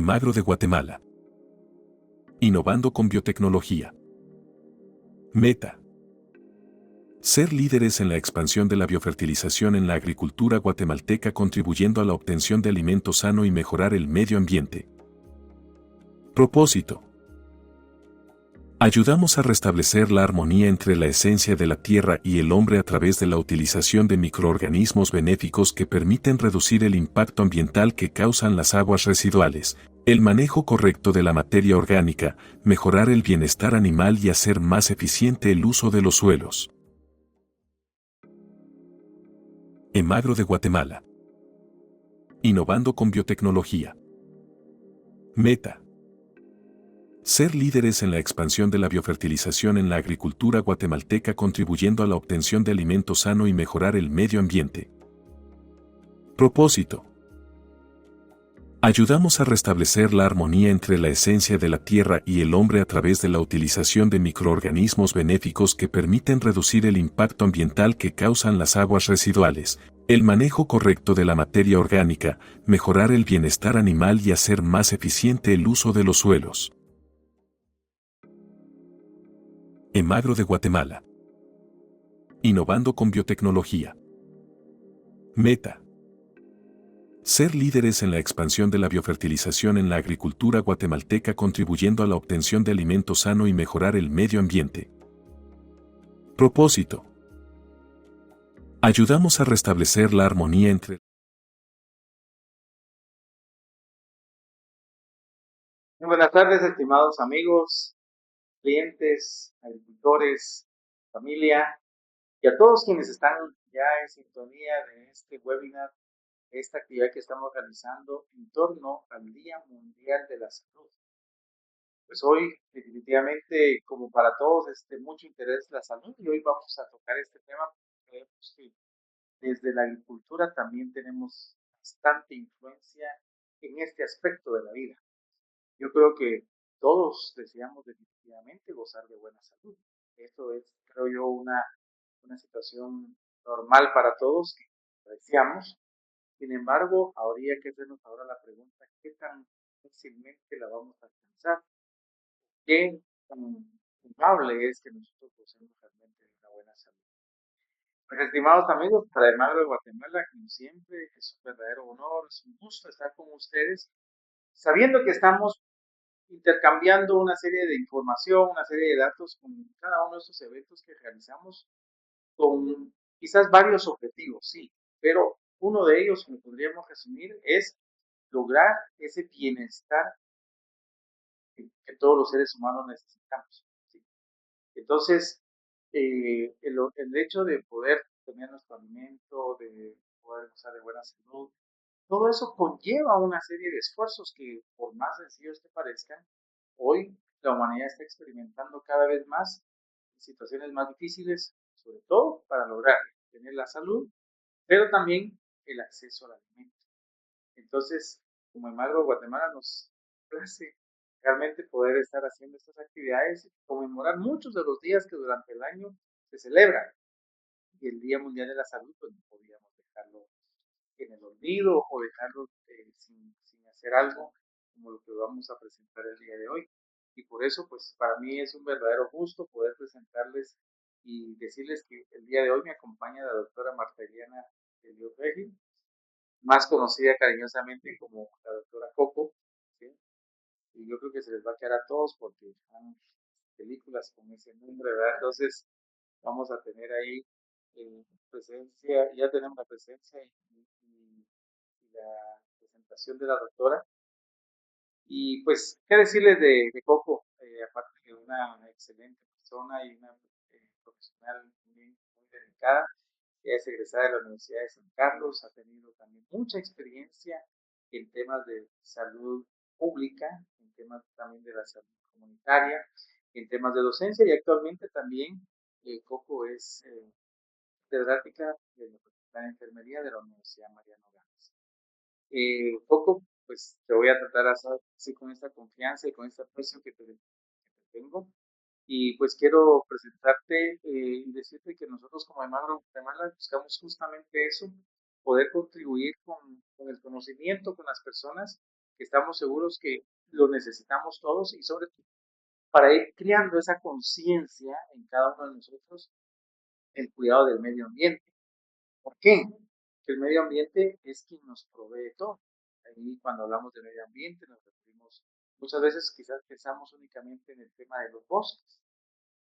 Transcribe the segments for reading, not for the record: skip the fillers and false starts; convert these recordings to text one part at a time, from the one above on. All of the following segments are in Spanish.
Emagro de Guatemala. Innovando con biotecnología. Meta. Ser líderes en la expansión de la biofertilización en la agricultura guatemalteca, contribuyendo a la obtención de alimento sano y mejorar el medio ambiente. Propósito. Ayudamos a restablecer la armonía entre la esencia de la tierra y el hombre a través de la utilización de microorganismos benéficos que permiten reducir el impacto ambiental que causan las aguas residuales, el manejo correcto de la materia orgánica, mejorar el bienestar animal y hacer más eficiente el uso de los suelos. Emagro de Guatemala. Innovando con biotecnología. Meta. Ser líderes en la expansión de la biofertilización en la agricultura guatemalteca, contribuyendo a la obtención de alimento sano y mejorar el medio ambiente. Propósito. Ayudamos a restablecer la armonía entre la esencia de la tierra y el hombre a través de la utilización de microorganismos benéficos que permiten reducir el impacto ambiental que causan las aguas residuales, el manejo correcto de la materia orgánica, mejorar el bienestar animal y hacer más eficiente el uso de los suelos. Emagro de Guatemala. Innovando con biotecnología. Meta. Ser líderes en la expansión de la biofertilización en la agricultura guatemalteca, contribuyendo a la obtención de alimento sano y mejorar el medio ambiente. Propósito. Ayudamos a restablecer la armonía entre Muy buenas tardes, estimados amigos, clientes, agricultores, familia y a todos quienes están ya en sintonía de este webinar, esta actividad que estamos realizando en torno al Día Mundial de la Salud. Pues hoy, definitivamente, como para todos, mucho interés la salud, y hoy vamos a tocar este tema porque creemos que desde la agricultura también tenemos bastante influencia en este aspecto de la vida. Yo creo que todos deseamos definitivamente gozar de buena salud. Esto es, creo yo, una situación normal para todos que deseamos. Sin embargo, habría que hacernos ahora la pregunta: ¿qué tan fácilmente la vamos a alcanzar? ¿Qué tan probable es que nosotros gocemos realmente de una buena salud? Pues, estimados amigos, para Emagro de Guatemala, como siempre, es un verdadero honor, es un gusto estar con ustedes, sabiendo que estamos intercambiando una serie de información, una serie de datos con cada uno de estos eventos que realizamos, con quizás varios objetivos, sí, pero uno de ellos, como podríamos resumir, es lograr ese bienestar que todos los seres humanos necesitamos, ¿sí? Entonces, el hecho de poder tener nuestro alimento, de poder gozar de buena salud, todo eso conlleva una serie de esfuerzos que, por más sencillos que parezcan, hoy la humanidad está experimentando cada vez más situaciones más difíciles, sobre todo para lograr tener la salud, pero también el acceso al alimento. Entonces, como Emagro Guatemala, nos place realmente poder estar haciendo estas actividades y conmemorar muchos de los días que durante el año se celebran. Y el Día Mundial de la Salud, pues no podíamos dejarlo en el olvido o dejarlo sin hacer algo como lo que vamos a presentar el día de hoy. Y por eso, pues para mí es un verdadero gusto poder presentarles y decirles que el día de hoy me acompaña la doctora Marta Eliana Elio Regil, más conocida cariñosamente como la doctora Coco, ¿sí? Y yo creo que se les va a quedar a todos porque han películas con ese nombre, ¿verdad? Entonces vamos a tener ahí presencia, ya tenemos la presencia y la presentación de la doctora. Y pues, ¿qué decirles de Coco? Aparte de una excelente persona y una profesional muy dedicada, ella es egresada de la Universidad de San Carlos, ha tenido también mucha experiencia en temas de salud pública, en temas también de la salud comunitaria, en temas de docencia, y actualmente también Coco es catedrática de la enfermería de la Universidad Mariano Gámez. Coco, pues te voy a tratar así con esta confianza y con este aprecio que te tengo. Y pues quiero presentarte y decirte que nosotros como Emagro Guatemala buscamos justamente eso, poder contribuir con el conocimiento con las personas que estamos seguros que lo necesitamos todos y sobre todo para ir creando esa conciencia en cada uno de nosotros, el cuidado del medio ambiente. ¿Por qué? Que el medio ambiente es quien nos provee todo. Ahí cuando hablamos de medio ambiente nos referimos, muchas veces quizás pensamos únicamente en el tema de los bosques,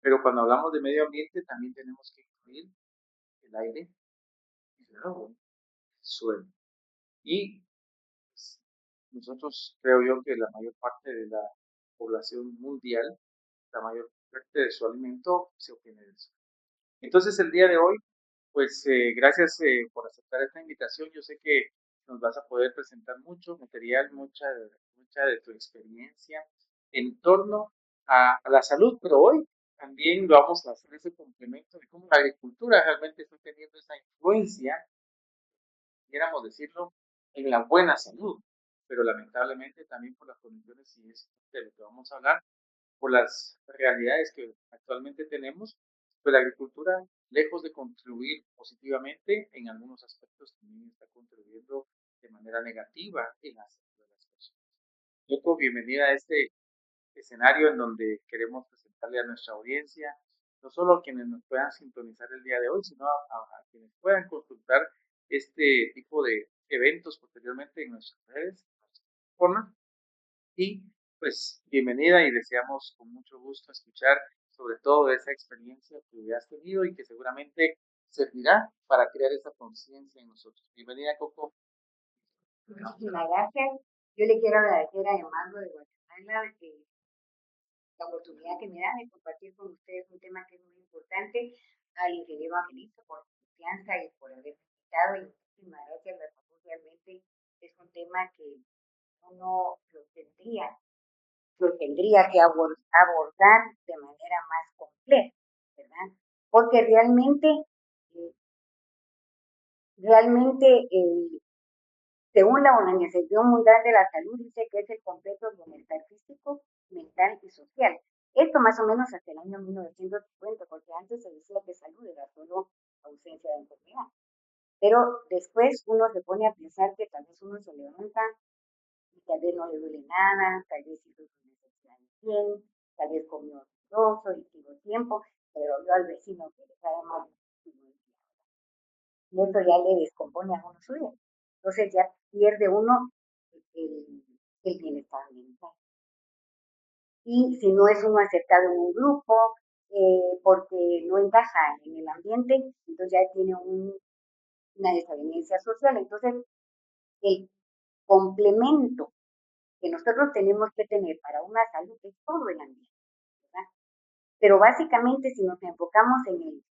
pero cuando hablamos de medio ambiente también tenemos que incluir el aire, el agua, el suelo. Y pues, nosotros creo yo que la mayor parte de la población mundial, la mayor parte de su alimento se obtiene del suelo. Entonces el día de hoy, pues gracias por aceptar esta invitación. Yo sé que nos vas a poder presentar mucho material, mucha de tu experiencia en torno a la salud, pero hoy también vamos a hacer ese complemento de cómo la agricultura realmente está teniendo esa influencia, quisiéramos decirlo, en la buena salud, pero lamentablemente también por las condiciones, y es de lo que vamos a hablar, por las realidades que actualmente tenemos, pues la agricultura, lejos de contribuir positivamente, en algunos aspectos también está contribuyendo de manera negativa en la salud de las personas. Yoko, bienvenida a este escenario en donde queremos presentarle a nuestra audiencia, no solo a quienes nos puedan sintonizar el día de hoy, sino a quienes puedan consultar este tipo de eventos posteriormente en nuestras redes, en nuestra plataforma. Y pues bienvenida y deseamos con mucho gusto escuchar sobre todo esa experiencia que has tenido y que seguramente servirá para crear esa conciencia en nosotros. Bienvenida, Coco. Muchísimas gracias. Yo le quiero agradecer a Emando de Guatemala la oportunidad que me da de compartir con ustedes un tema que es muy importante, al ingeniero Angelito por su confianza y por haberme invitado. Y muchísimas gracias, realmente es un tema que uno lo tendría que abordar de manera más compleja, ¿verdad? Porque eh, realmente según la Organización Mundial de la Salud, dice que es el completo bienestar físico, mental y social. Esto más o menos hasta el año 1950, porque antes se decía que salud era solo ausencia de enfermedad. Pero después uno se pone a pensar que tal vez uno se levanta y tal vez no le duele nada, tal vez hizo sus necesidades bien, tal vez comió sabroso y tuvo tiempo, pero vio al vecino que le sabe mal y eso ya le descompone a uno su vida. Entonces ya pierde uno el bienestar mental. Y si no es uno aceptado en un grupo, porque no encaja en el ambiente, entonces ya tiene una desavenencia social. Entonces, el complemento que nosotros tenemos que tener para una salud es todo el ambiente, ¿verdad? Pero básicamente, si nos enfocamos en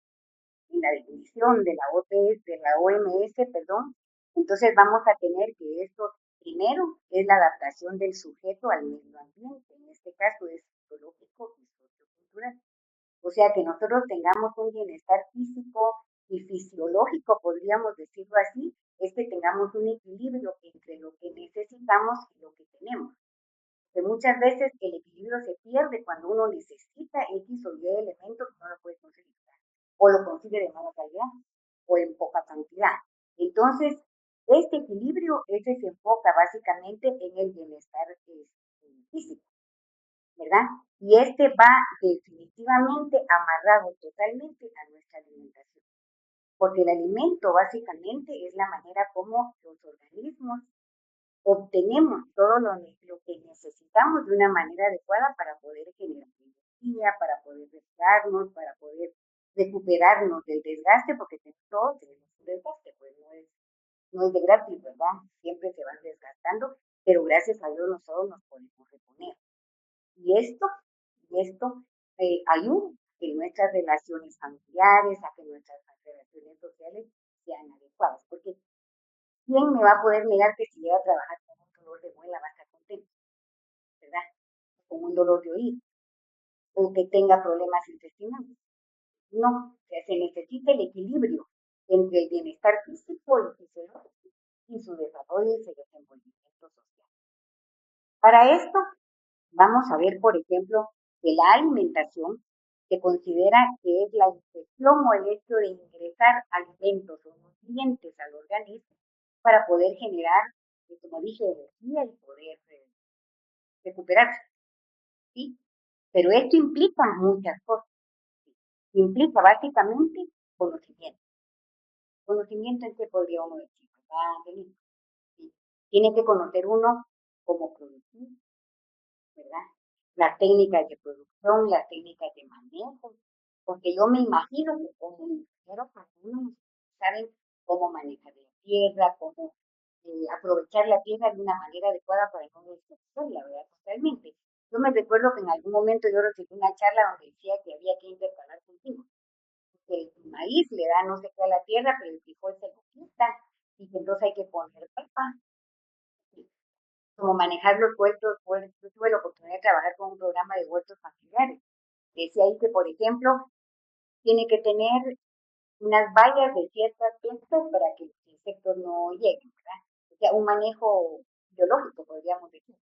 la definición de la OPS, de la OMS, perdón, entonces vamos a tener que esto primero es la adaptación del sujeto al medio ambiente, en este caso es psicológico y sociocultural. O sea, que nosotros tengamos un bienestar físico y fisiológico, podríamos decirlo así, es que tengamos un equilibrio entre lo que necesitamos y lo que tenemos. Que muchas veces el equilibrio se pierde cuando uno necesita X o Y elementos que no lo puede conseguir, o lo consigue de mala calidad o en poca cantidad. Entonces, este equilibrio ese se enfoca básicamente en el bienestar físico, ¿verdad? Y este va definitivamente amarrado totalmente a nuestra alimentación, porque el alimento básicamente es la manera como los organismos obtenemos todo lo que necesitamos de una manera adecuada para poder generar energía, para poder resguardarnos, para poder recuperarnos del desgaste, porque todos tenemos un desgaste, pues no es de gratis, ¿verdad? Siempre se van desgastando, pero gracias a Dios nosotros nos podemos reponer. Y esto ayuda a que nuestras relaciones familiares, a que nuestras relaciones sociales sean adecuadas, porque ¿quién me va a poder negar que si llega a trabajar con un dolor de muela va a estar contento, ¿verdad? Con un dolor de oído, o que tenga problemas intestinales. No, que se necesita el equilibrio entre el bienestar físico y fisiológico y su desarrollo y su desenvolvimiento social. Para esto, vamos a ver, por ejemplo, que la alimentación se considera que es la ingestión o el hecho de ingresar alimentos o nutrientes al organismo para poder generar, como dije, energía y poder recuperarse, ¿sí? Pero esto implica muchas cosas. ¿Sí? Implica básicamente conocimiento. Conocimiento en qué podría uno decir, ¿verdad? ¿Sí? Tiene que conocer uno cómo producir, ¿verdad? Las técnicas de producción, las técnicas de manejo, porque yo me imagino que como ingeniero, pues uno saben cómo manejar la tierra, cómo aprovechar la tierra de una manera adecuada para no destruirla, ¿verdad? Totalmente. Yo me recuerdo que en algún momento yo recibí una charla donde decía que había que intercalar cultivos, que el maíz le da no sé qué a la tierra, pero el frijol se lo quita, y que entonces hay que poner pepa, como manejar los huertos. Pues, yo tuve la oportunidad de trabajar con un programa de huertos familiares. Decía ahí que, por ejemplo, tiene que tener unas vallas de ciertas plantas para que los insectos no lleguen, ¿verdad? O sea, un manejo biológico, podríamos decir.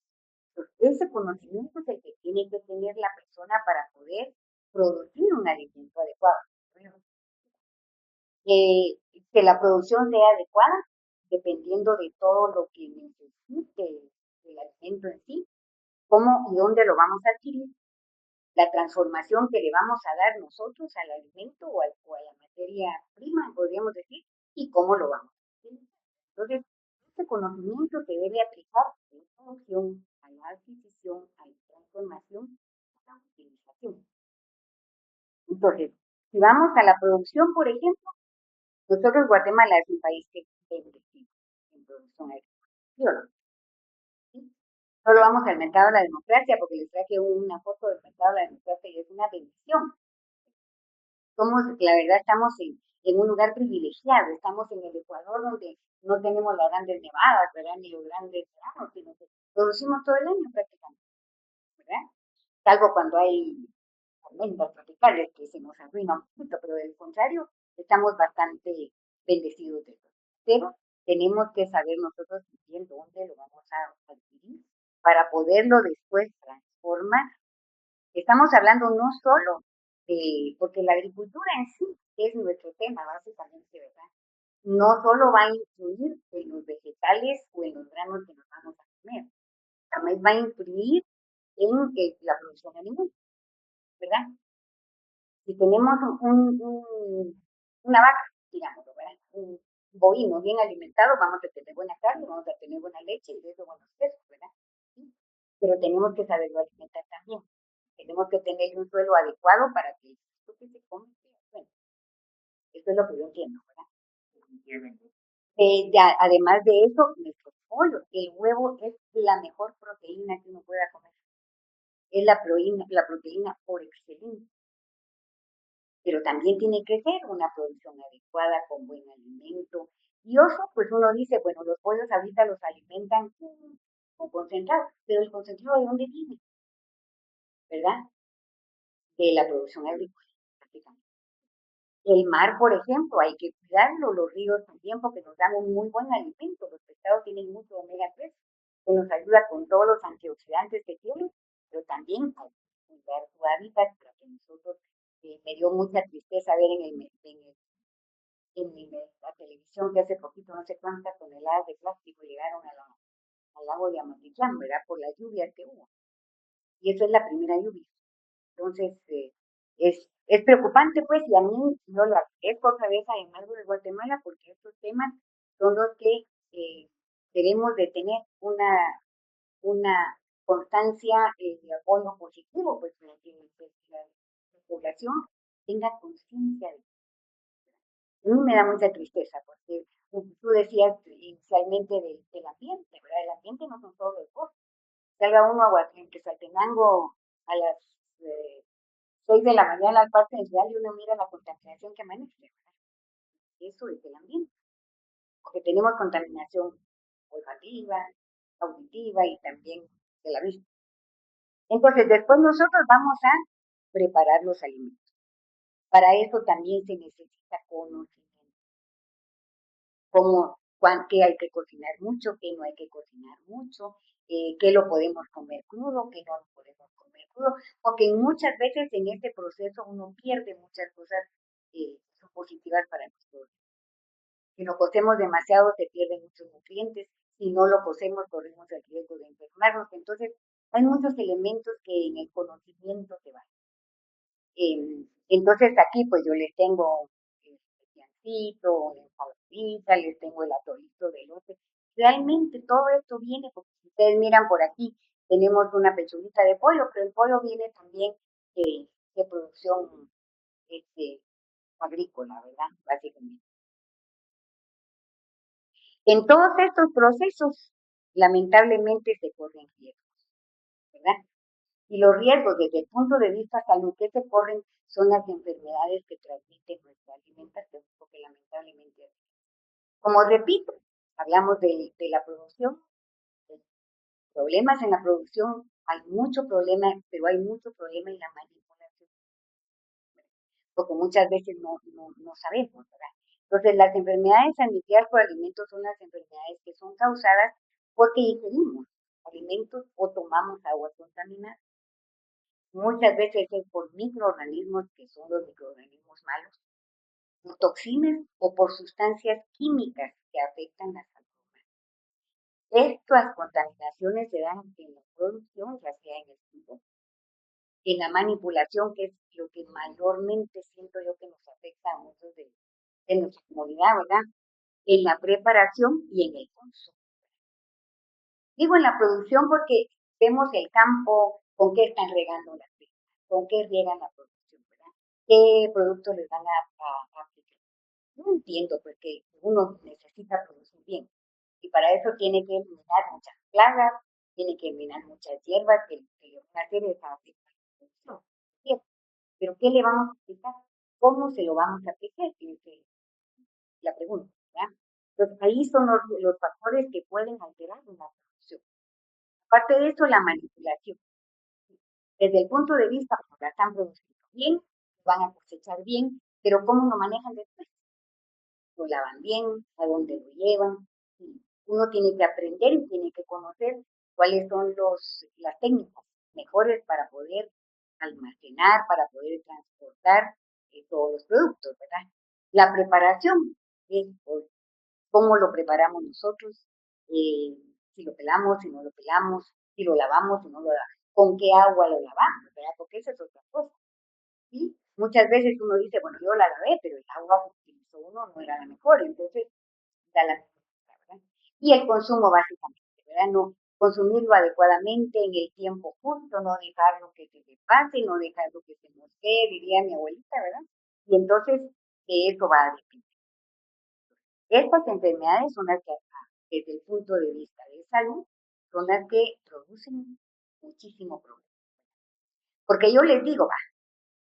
Entonces, ese conocimiento es el que tiene que tener la persona para poder producir un alimento adecuado. Eh, que la producción sea adecuada dependiendo de todo lo que necesite el alimento en sí, cómo y dónde lo vamos a adquirir, la transformación que le vamos a dar nosotros al alimento o a la materia prima, podríamos decir, y cómo lo vamos a hacer. Entonces, este conocimiento se debe aplicar a la producción, a la adquisición, a la transformación, a la utilización. Entonces, si vamos a la producción, por ejemplo, nosotros Guatemala es un país que vende en producción agrícola. ¿Sí? Solo vamos al mercado de la democracia porque les traje una foto del mercado de la democracia y es una bendición. La verdad, estamos en un lugar privilegiado, estamos en el Ecuador donde no tenemos las grandes nevadas, ¿verdad? Ni los grandes veranos, sino que producimos todo el año prácticamente, ¿verdad? Salvo cuando hay tormentas tropicales que se nos arruina un poquito, pero del contrario, estamos bastante bendecidos de eso. Pero tenemos que saber nosotros bien dónde lo vamos a adquirir para poderlo después transformar. Estamos hablando no solo porque la agricultura en sí es nuestro tema, básicamente, ¿verdad? No solo va a influir en los vegetales o en los granos que nos vamos a comer, también va a influir en la producción de alimentos, ¿verdad? Si tenemos una vaca, digamos, ¿verdad? Un bovino bien alimentado, vamos a tener buena carne, vamos a tener buena leche y de eso buenos quesos, ¿verdad? ¿Sí? Pero tenemos que saberlo alimentar también. Tenemos que tener un suelo adecuado para que esto que se come, bueno, eso es lo que yo entiendo, ¿verdad? Además de eso, nuestro pollo, el huevo es la mejor proteína que uno pueda comer. Es la proteína por excelencia. Pero también tiene que ser una producción adecuada, con buen alimento. Y ojo, pues uno dice, bueno, los pollos ahorita los alimentan con concentrado, pero el concentrado ¿de dónde viene? ¿Verdad? De la producción agrícola, prácticamente. El mar, por ejemplo, hay que cuidarlo, los ríos también, porque nos dan un muy buen alimento. Los pescados tienen mucho omega 3, que nos ayuda con todos los antioxidantes que tienen, pero también hay que cuidar su hábitat para que nosotros, me dio mucha tristeza ver en la televisión que hace poquito no sé cuántas toneladas de plástico llegaron al lago de Amatitlán, ¿verdad? Por las lluvias que hubo. Y eso es la primera lluvia. Entonces, es preocupante, pues, y a mí yo lo agradezco otra vez a Embargo de Guatemala porque estos temas son los que debemos de tener una constancia de apoyo positivo, pues, para que la población tenga conciencia de. A mí me da mucha tristeza porque tú decías inicialmente del ambiente, ¿verdad? El ambiente no son solo los bosques. Salga uno a Quetzaltenango a las 6 de la mañana al Parque Nacional y uno mira la contaminación que amanece, ¿verdad? Eso es el ambiente, porque tenemos contaminación olfativa, auditiva y también de la vista. Entonces, después nosotros vamos a preparar los alimentos. Para eso también se necesita conocimiento. Qué hay que cocinar mucho, qué no hay que cocinar mucho, qué lo podemos comer crudo, qué no lo podemos comer crudo, porque muchas veces en este proceso uno pierde muchas cosas que son positivas para nosotros. Si lo cocemos demasiado se pierden muchos nutrientes, si no lo cocemos corremos el riesgo de enfermarnos. Entonces, Hay muchos elementos que en el conocimiento se van. Entonces aquí pues yo les tengo el piancito, la ensaladita, les tengo el atolito de elote. Realmente todo esto viene, porque si ustedes miran por aquí, tenemos una pechuguita de pollo, pero el pollo viene también de producción agrícola, ¿verdad? Básicamente. En todos estos procesos, lamentablemente se corren riesgos, ¿verdad? Y los riesgos desde el punto de vista salud que se corren son las enfermedades que transmiten nuestra alimentación, porque lamentablemente, como repito, hablamos de la producción, de problemas en la producción, hay mucho problema, pero hay mucho problema en la manipulación, porque muchas veces no sabemos, ¿verdad? Entonces, las enfermedades transmitidas por alimentos son las enfermedades que son causadas porque ingerimos alimentos o tomamos agua contaminada. Muchas veces es por microorganismos que son los microorganismos malos, por toxinas o por sustancias químicas que afectan la salud humana. Estas contaminaciones se dan en la producción, ya sea en el cultivo, en la manipulación, que es lo que mayormente siento yo que nos afecta a muchos de nuestra comunidad, ¿verdad? En la preparación y en el consumo. Digo en la producción porque vemos el campo, con qué están regando las plantas, con qué riegan la producción, ¿verdad? ¿Qué productos les van a aplicar? No entiendo porque uno necesita producir bien y para eso tiene que eliminar muchas plagas, tiene que eliminar muchas hierbas que le van a hacer esa aplicación. Pero ¿qué le vamos a aplicar? ¿Cómo se lo vamos a aplicar? Es la pregunta, ¿verdad? Entonces ahí son los factores que pueden alterar una producción. Aparte de eso, la manipulación. Desde el punto de vista, pues la están produciendo bien, van a cosechar bien, pero ¿cómo lo manejan después? Lo lavan bien, a dónde lo llevan. Uno tiene que aprender y tiene que conocer cuáles son las técnicas mejores para poder almacenar, para poder transportar todos los productos, ¿verdad? La preparación es pues, cómo lo preparamos nosotros, si lo pelamos, si no lo pelamos, si lo lavamos, si no lo lavamos, con qué agua lo lavamos, ¿verdad? Porque esa es otra cosa, ¿sí? Muchas veces uno dice, bueno, yo la lavé, pero el agua que utilizó uno no era la mejor, entonces da la ¿verdad? Y el consumo básicamente, ¿verdad? No consumirlo adecuadamente en el tiempo justo, no dejarlo que se le pase, no dejarlo que se nos quede, diría mi abuelita, ¿verdad? Y entonces de eso va a depender. Estas enfermedades son las que, desde el punto de vista de salud, son las que producen muchísimo problema. Porque yo les digo, va,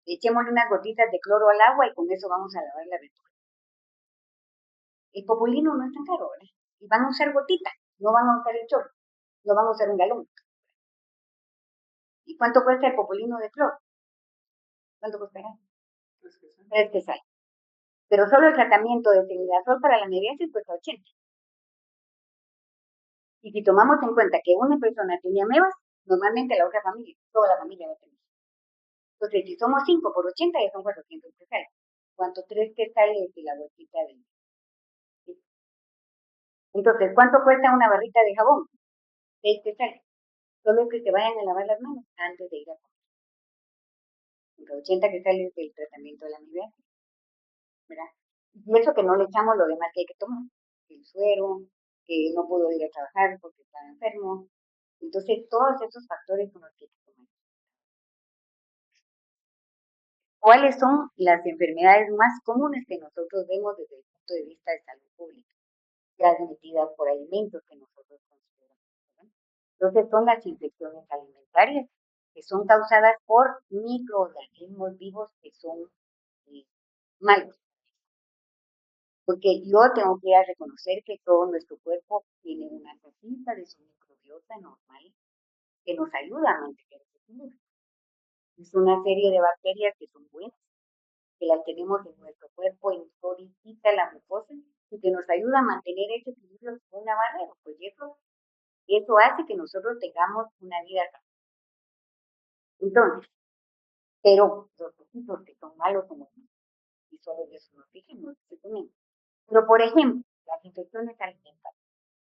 echémosle unas gotitas de cloro al agua y con eso vamos a lavar la verdura. El populino no es tan caro, ¿verdad? Y van a usar gotitas, no van a usar el chorro, no van a usar un galón. ¿Y cuánto cuesta el populino de cloro? ¿Cuánto costará? 3 quesales. Pero solo el tratamiento de temidazol para la mediasis cuesta 80. Y si tomamos en cuenta que una persona tiene amebas, normalmente la otra familia, toda la familia va a tener. Entonces, si somos 5 por 80, ya son 400 quesales. ¿Cuánto 3 quesales de la bolsita de? ¿Sí? Entonces, ¿cuánto cuesta una barrita de jabón? 6 quesales. Solo que se vayan a lavar las manos antes de ir a comer. 80 quesales del tratamiento de la amibiasis, ¿verdad? Y eso que no le echamos lo demás que hay que tomar. El suero, que no pudo ir a trabajar porque estaba enfermo. Entonces, todos esos factores son los que hay que tomar. ¿Cuáles son las enfermedades más comunes que nosotros vemos desde el punto de vista de salud pública, transmitidas por alimentos que nosotros consideramos, ¿verdad? Entonces son las infecciones alimentarias que son causadas por microorganismos vivos que son malos. Porque yo tengo que reconocer que todo nuestro cuerpo tiene una cajita de su microbiota normal que nos ayuda a mantener ese equilibrio. Es una serie de bacterias que son buenas, que las tenemos en nuestro cuerpo, en toditita la mucosa, y que nos ayuda a mantener ese equilibrio como una barrera. Pues eso hace que nosotros tengamos una vida sana. Entonces, pero los poquitos que son malos como y solo de eso nos fijemos, pero por ejemplo, las infecciones alimentarias,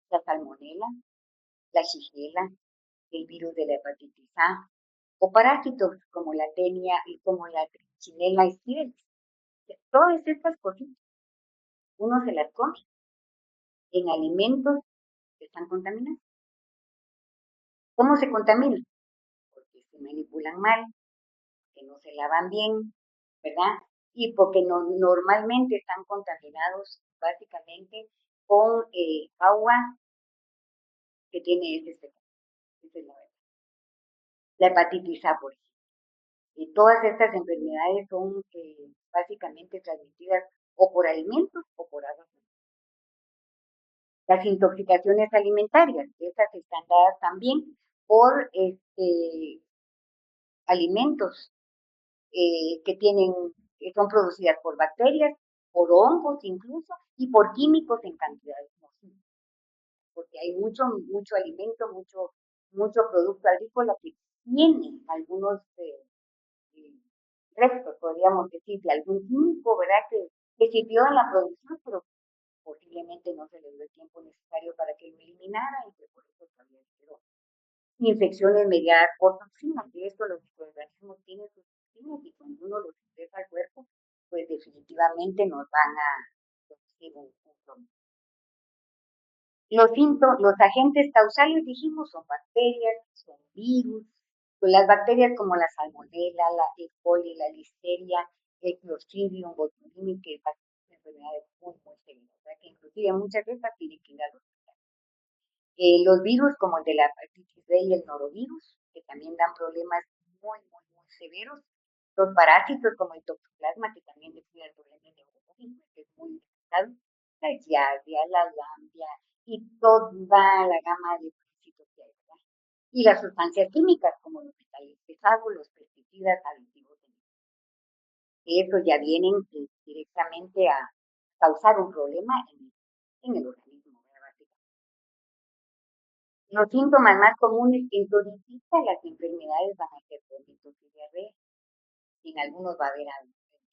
la salmonela, la shigella, el virus de la hepatitis A, o parásitos como la tenia y como la trichinella stridens. Todas estas cositas, uno se las come en alimentos que están contaminados. ¿Cómo se contaminan? Porque se manipulan mal, que no se lavan bien, ¿verdad? Y porque normalmente están contaminados básicamente con agua que tiene ese efecto. Esa es la verdad. La hepatitis A, por ejemplo. Y todas estas enfermedades son básicamente transmitidas o por alimentos o por agua. Las intoxicaciones alimentarias, estas están dadas también por alimentos que son producidas por bacterias, por hongos incluso, y por químicos en cantidades nocivas. Porque hay mucho alimento, mucho producto agrícola que tiene algunos restos, podríamos decir, de algún químico, ¿verdad? Que sirvió en la producción, pero posiblemente no se le dio el tiempo necesario para que lo eliminara y que por eso también quedó. Infecciones mediadas por toxinas, de esto los microorganismos tienen sus toxinas y cuando uno los ingresa al cuerpo, pues definitivamente nos van a producir un problema. Los agentes causales, dijimos, son bacterias, son virus. Pues las bacterias como la salmonella, la E. coli, la listeria, el Clostridium botulinum, que son enfermedades muy severas, que inclusive muchas de estas tienen que ir al hospital. Los virus como el de la hepatitis B y el norovirus, que también dan problemas muy severos. Los parásitos como el toxoplasma, que también describen problemas neurológicos, que es muy delicado. La giardia, la lamblia y toda la gama de parásitos que hay, ¿verdad? Y las sustancias químicas como los metales pesados, los pesticidas, aditivos. Estos ya vienen directamente a causar un problema en el organismo, ¿verdad? Los síntomas más comunes en toditita las enfermedades van a ser vómitos y diarrea. En algunos va a haber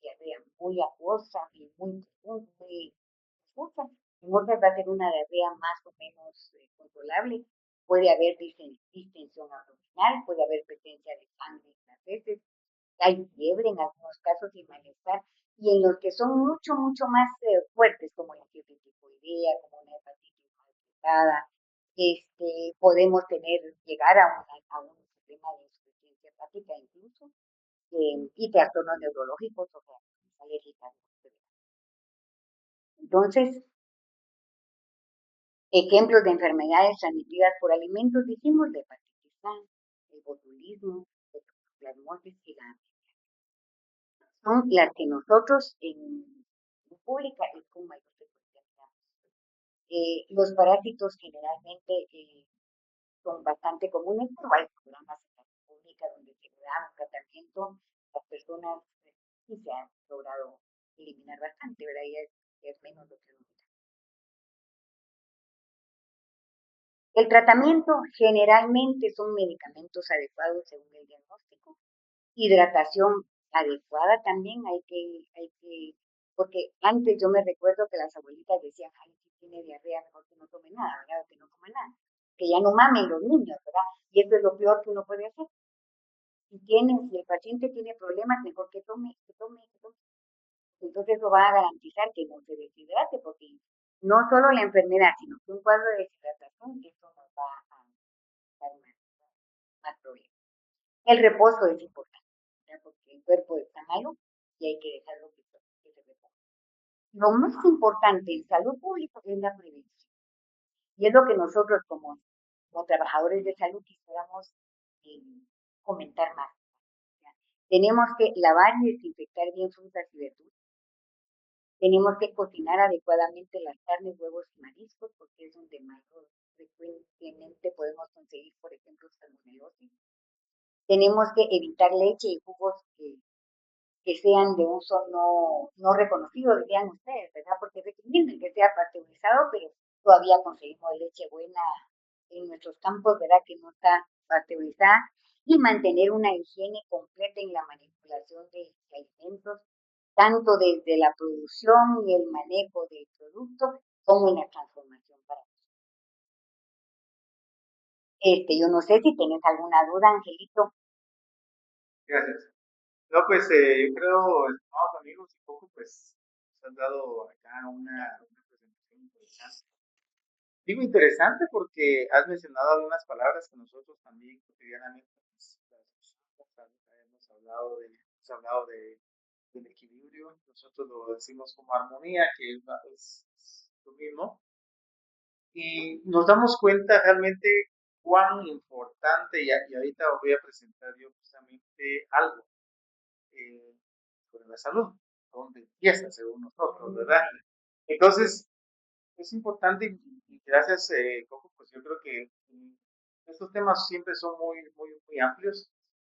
diarrea muy acuosa y muy profusa. En otras va a ser una diarrea más o menos controlable. Puede haber distensión abdominal, puede haber presencia de sangre en las heces, hay fiebre en algunos casos y malestar. Y en los que son mucho más fuertes, como la fiebre tifoidea, como una hepatitis maltratada, podemos llegar a un sistema de insuficiencia hepática incluso, y trastornos neurológicos o reacciones alérgicas. Entonces, ejemplos de enfermedades transmitidas por alimentos, dijimos, la hepatitis A, el botulismo, la toxoplasmosis y la son las que nosotros en pública es con mayor frecuencia miramos. Los parásitos generalmente son bastante comunes, pero hay programas en la pública donde se da un tratamiento, las personas sí se han logrado eliminar bastante, ¿verdad? Y es menos lo que uno mira. El tratamiento generalmente son medicamentos adecuados según el diagnóstico, hidratación adecuada también, porque antes yo me recuerdo que las abuelitas decían, ay, si tiene diarrea, mejor que no tome nada, ¿verdad? O que no coma nada, que ya no mamen los niños, ¿verdad? Y eso es lo peor que uno puede hacer. Si el paciente tiene problemas, mejor que tome. Entonces eso va a garantizar que no se deshidrate, porque no solo la enfermedad, sino que un cuadro de deshidratación, eso nos va a dar más problemas. El reposo es importante, ¿verdad? Porque el cuerpo está malo y hay que dejarlo que se reponga. Lo más importante en salud pública es la prevención. Y es lo que nosotros como trabajadores de salud quisiéramos comentar más. Tenemos que lavar y desinfectar bien frutas y verduras. Tenemos que cocinar adecuadamente las carnes, huevos y mariscos, porque es donde más frecuentemente podemos conseguir, por ejemplo, salmonelosis. Tenemos que evitar leche y jugos que sean de uso no reconocido, dirían ustedes, ¿verdad? Porque recomiendan que sea pasteurizado, pero todavía conseguimos leche buena en nuestros campos, ¿verdad? Que no está pasteurizada. Y mantener una higiene completa en la manipulación de alimentos, tanto desde la producción y el manejo del producto, como en la transformación para Yo no sé si tienes alguna duda, Angelito. Gracias. No, pues yo creo, estimados amigos, un poco pues nos han dado acá una presentación interesante. Digo interesante porque has mencionado algunas palabras que nosotros también cotidianamente pues, las usamos. Hemos hablado del equilibrio, nosotros lo decimos como armonía, que es lo mismo, y nos damos cuenta realmente cuán importante, y ahorita voy a presentar yo justamente algo eh, sobre la salud, donde empieza según nosotros, ¿verdad? Entonces, es importante y gracias, Coco, pues yo creo que estos temas siempre son muy amplios.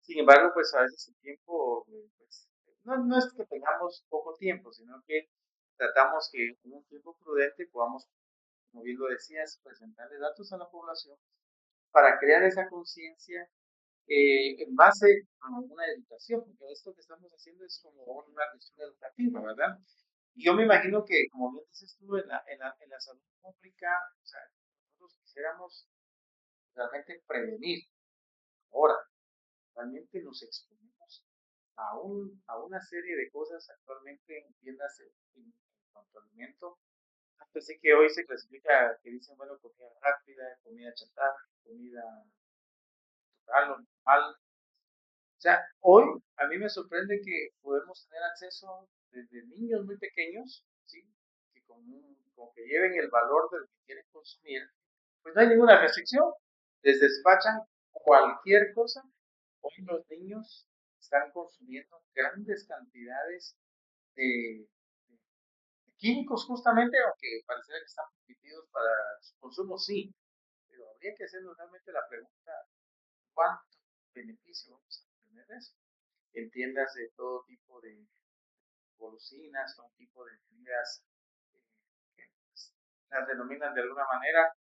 Sin embargo, pues a veces el tiempo, pues, no es que tengamos poco tiempo, sino que tratamos que en un tiempo prudente podamos, como bien lo decías, presentarle datos a la población para crear esa conciencia en base a una educación, porque esto que estamos haciendo es como una cuestión educativa, ¿verdad? Y yo me imagino que, como bien dices tú, en la salud pública, o sea, nosotros quisiéramos realmente prevenir. Ahora, realmente nos exponemos a una serie de cosas actualmente, entiéndase, en cuanto a alimento. Así que hoy se clasifica, que dicen, bueno, comida rápida, comida chatarra, comida natural o normal. O sea, hoy a mí me sorprende que podemos tener acceso desde niños muy pequeños, ¿sí? Que con que lleven el valor de lo que quieren consumir, pues no hay ninguna restricción. Les despachan cualquier cosa. Hoy los niños están consumiendo grandes cantidades de, de químicos justamente, aunque pareciera que están permitidos para su consumo, sí. Pero habría que hacernos realmente la pregunta, ¿cuánto beneficio vamos a tener de eso? En tiendas de todo tipo de golosinas, todo tipo de bebidas eh, que pues, las denominan de alguna manera,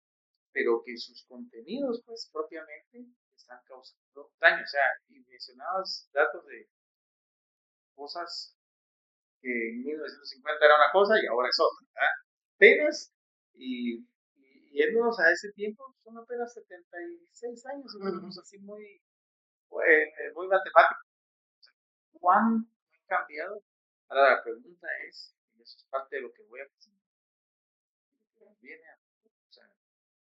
pero que sus contenidos, pues propiamente, están causando daño. O sea, y mencionabas datos de cosas que en 1950 era una cosa y ahora es otra, ¿verdad? Apenas, y yéndonos a ese tiempo, son apenas 76 años, y bueno, pues así muy matemáticos. ¿Cuánto ha cambiado? Ahora la pregunta es, y eso es parte de lo que voy a presentar, viene o sea,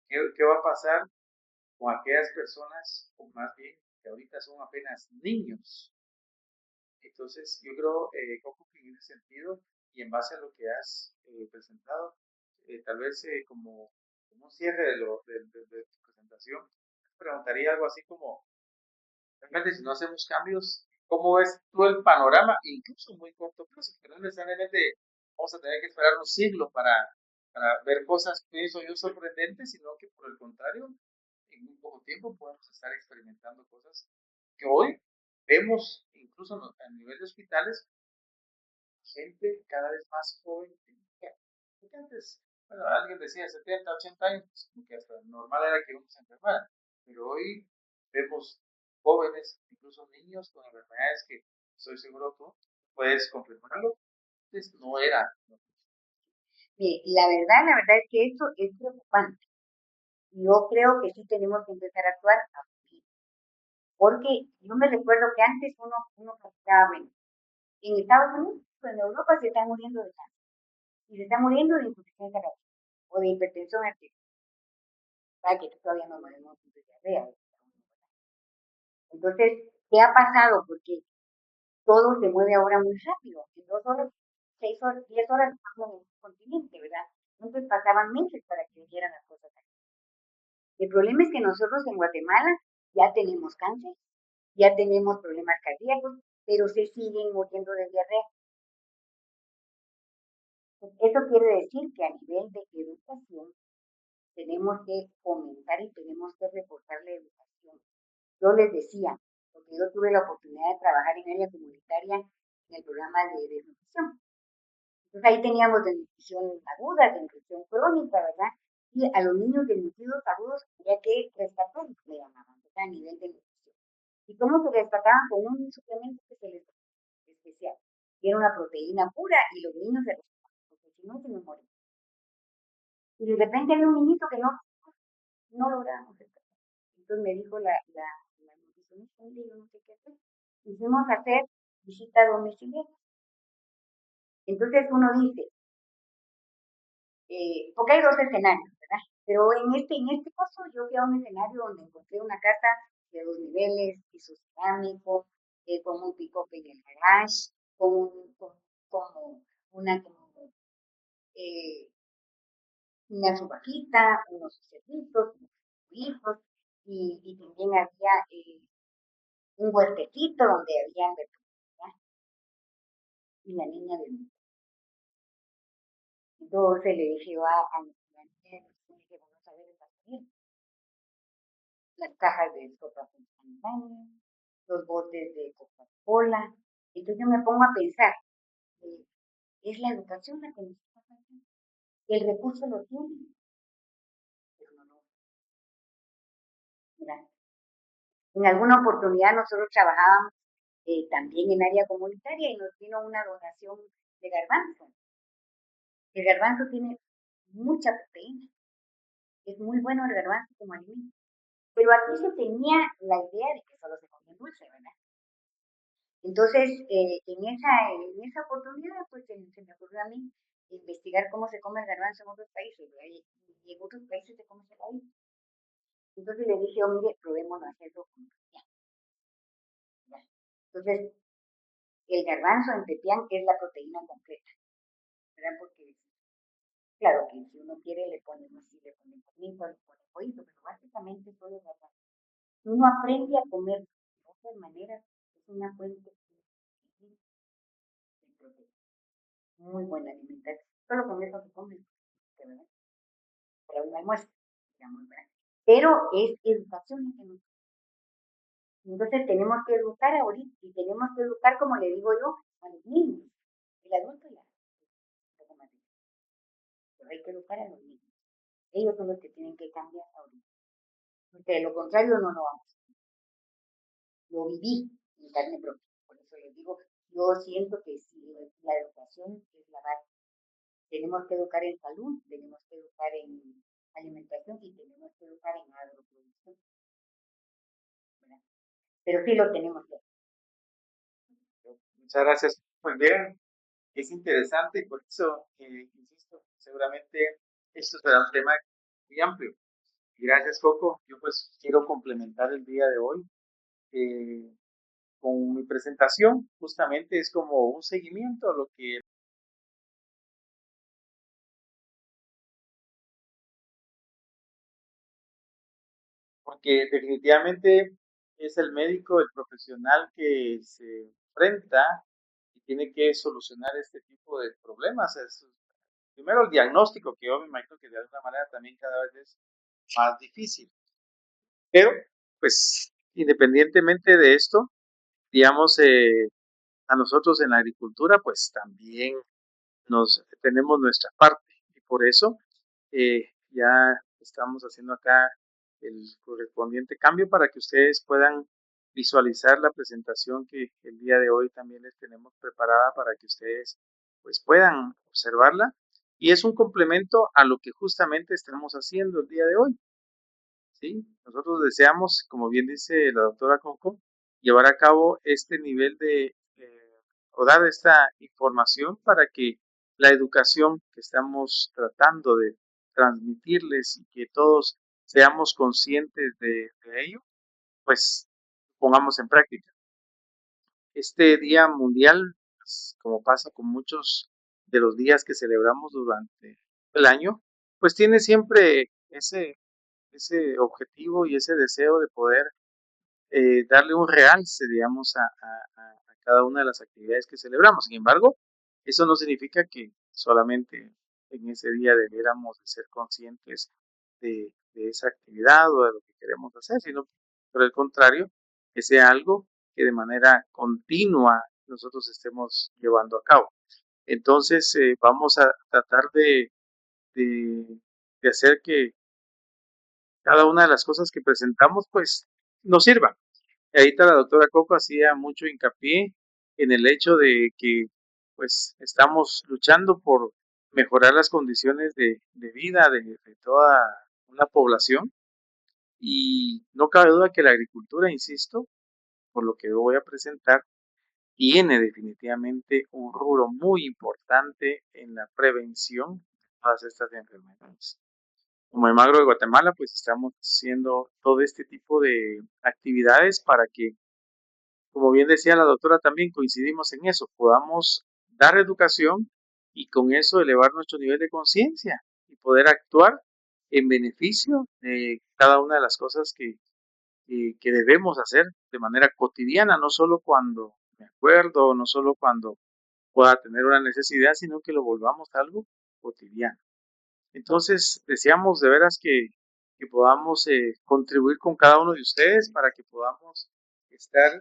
¿qué va a pasar con aquellas personas, o más bien, que ahorita son apenas niños? Entonces, yo creo, Coco, que en ese sentido, y en base a lo que has presentado, tal vez como un cierre de tu presentación, preguntaría algo así como, realmente si no hacemos cambios, ¿cómo ves tú el panorama, incluso en muy corto plazo? Que no necesariamente vamos a tener que esperar un siglo para ver cosas, pienso yo, sorprendentes, sino que por el contrario, en muy poco tiempo podemos estar experimentando cosas que hoy vemos, incluso a nivel de hospitales, gente cada vez más joven que antes, bueno, alguien decía 70, 80 años, pues, como que hasta normal era que uno se enfermara, pero hoy vemos jóvenes, incluso niños con enfermedades que estoy seguro tú puedes confirmarlo, antes no era. ¿No? Mire, la verdad es que esto es preocupante. Yo creo que sí tenemos que empezar a actuar así, porque yo me recuerdo que antes uno pensaba, bueno, en Estados Unidos, pues en Europa se están muriendo de cáncer y se están muriendo de insuficiencia cardíaca o de hipertensión arterial, para que todavía no morimos de diarrea. Entonces, ¿qué ha pasado? Porque todo se mueve ahora muy rápido. En 2 horas, 6 horas, 10 horas estamos en el continente, ¿verdad? Entonces pasaban meses para que hicieran las cosas aquí. El problema es que nosotros en Guatemala ya tenemos cáncer, ya tenemos problemas cardíacos, pero se siguen muriendo de diarrea. Eso quiere decir que a nivel de educación tenemos que fomentar y tenemos que reforzar la educación. Yo les decía, porque yo tuve la oportunidad de trabajar en área comunitaria en el programa de desnutrición. Entonces ahí teníamos desnutrición aguda, desnutrición crónica, ¿verdad? Y a los niños desnutridos agudos había que rescatar, le llamaban, ¿verdad? A nivel de nutrición. ¿Y cómo se rescataban? Con un suplemento que se les especial. Y era una proteína pura y los niños se rescataban, porque si no se nos morían. Y de repente había un niñito que no logramos rescatar. Entonces me dijo la nutricionista, mire, yo no sé qué hacer. Y fuimos a hacer visita domiciliaria. Entonces uno dice, porque hay dos escenarios, ¿verdad? Pero en este caso yo fui a un escenario donde encontré una casa de 2 niveles, piso cerámico, con un pick-up en el garage, como eh, una subajita, unos cerditos, unos hijos, y también había un huertecito donde había verduras, y la niña de mí. Entonces le dije yo a mi niña, le dije, vamos a ver el basurero, las cajas de sopa instantánea, los botes de Coca-Cola. Entonces yo me pongo a pensar, eh, es la educación la que nos está faltando. El recurso lo tiene, pero no lo mira. En alguna oportunidad nosotros trabajábamos también en área comunitaria y nos vino una donación de garbanzo. El garbanzo tiene mucha proteína, es muy bueno el garbanzo como alimento. Pero aquí se tenía la idea de que solo se comía dulce, ¿verdad? Entonces, en esa oportunidad, pues se me ocurrió a mí investigar cómo se come el garbanzo en otros países, ¿verdad? Y en otros países se come ese país. Entonces le dije, oh, mire, probemos hacerlo con pepián, ¿verdad? Entonces, el garbanzo en pepián es la proteína completa, ¿verdad? Porque, claro, que si uno quiere le pone, no sé, le pone carnita, le pone pollito, pero básicamente solo es garbanzo. Uno aprende a comer de otras maneras, es una fuente de proteína. Muy buena alimentación. Solo con eso se come, ¿verdad? Para un almuerzo, digamos, ¿verdad? Pero es educación lo que nos... Entonces tenemos que educar ahorita y tenemos que educar, como le digo yo, a los niños. El adulto ya, un poco más difícil, pero hay que educar a los niños. Ellos son los que tienen que cambiar ahorita. Porque de lo contrario no lo vamos a hacer. Lo viví en carne propia. Por eso les digo, yo siento que sí, la educación es la base. Tenemos que educar en salud, tenemos que educar en alimentación y tenemos que educar en agroproducción, ¿verdad? Pero sí lo tenemos que hacer. Muchas gracias. Muy bien, es interesante y por eso, insisto, seguramente esto será un tema muy amplio. Gracias, Coco. Yo pues quiero complementar el día de hoy eh, con mi presentación. Justamente es como un seguimiento a lo que, porque definitivamente es el médico, el profesional que se enfrenta y tiene que solucionar este tipo de problemas. Primero el diagnóstico, que yo me imagino que de alguna manera también cada vez es más difícil. Pero, pues, independientemente de esto, digamos, a nosotros en la agricultura, pues también tenemos nuestra parte. Y por eso ya estamos haciendo acá el correspondiente cambio para que ustedes puedan visualizar la presentación que el día de hoy también les tenemos preparada para que ustedes pues puedan observarla. Y es un complemento a lo que justamente estamos haciendo el día de hoy. ¿Sí? Nosotros deseamos, como bien dice la doctora Coco, llevar a cabo este nivel o dar esta información para que la educación que estamos tratando de transmitirles y que todos seamos conscientes de ello, pues pongamos en práctica. Este Día Mundial, pues, como pasa con muchos de los días que celebramos durante el año, pues tiene siempre ese objetivo y ese deseo de poder darle un realce, digamos, a cada una de las actividades que celebramos. Sin embargo, eso no significa que solamente en ese día debiéramos de ser conscientes de esa actividad o de lo que queremos hacer, sino por el contrario, que sea algo que de manera continua nosotros estemos llevando a cabo. Entonces, vamos a tratar de, de hacer que cada una de las cosas que presentamos, pues, nos sirva. Y ahorita la doctora Coco hacía mucho hincapié en el hecho de que, pues, estamos luchando por mejorar las condiciones de vida de toda una población Y no cabe duda que la agricultura, insisto, por lo que voy a presentar, tiene definitivamente un rubro muy importante en la prevención de todas estas enfermedades. Como Almagro de Guatemala, pues estamos haciendo todo este tipo de actividades para que, como bien decía la doctora, también coincidimos en eso, podamos dar educación y con eso elevar nuestro nivel de conciencia y poder actuar en beneficio de cada una de las cosas que debemos hacer de manera cotidiana, no solo cuando me acuerdo, no solo cuando pueda tener una necesidad, sino que lo volvamos algo cotidiano. Entonces, deseamos de veras que podamos contribuir con cada uno de ustedes para que podamos estar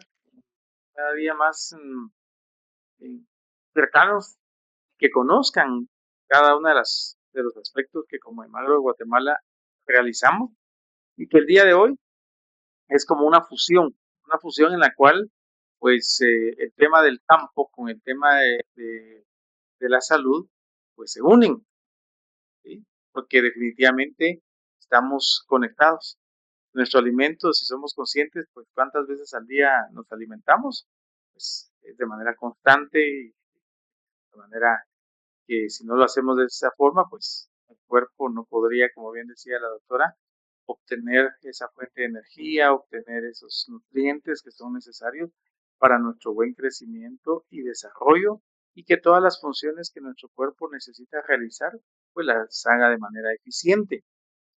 cada día más cercanos, que conozcan cada una de los aspectos que como Almagro de Guatemala realizamos y que el día de hoy es como una fusión en la cual pues el tema del campo con el tema de la salud pues se unen, ¿sí? Porque definitivamente estamos conectados. Nuestro alimento, si somos conscientes, pues cuántas veces al día nos alimentamos, pues es de manera constante y de manera que si no lo hacemos de esa forma, pues el cuerpo no podría, como bien decía la doctora, obtener esa fuente de energía, obtener esos nutrientes que son necesarios para nuestro buen crecimiento y desarrollo y que todas las funciones que nuestro cuerpo necesita realizar, pues las haga de manera eficiente.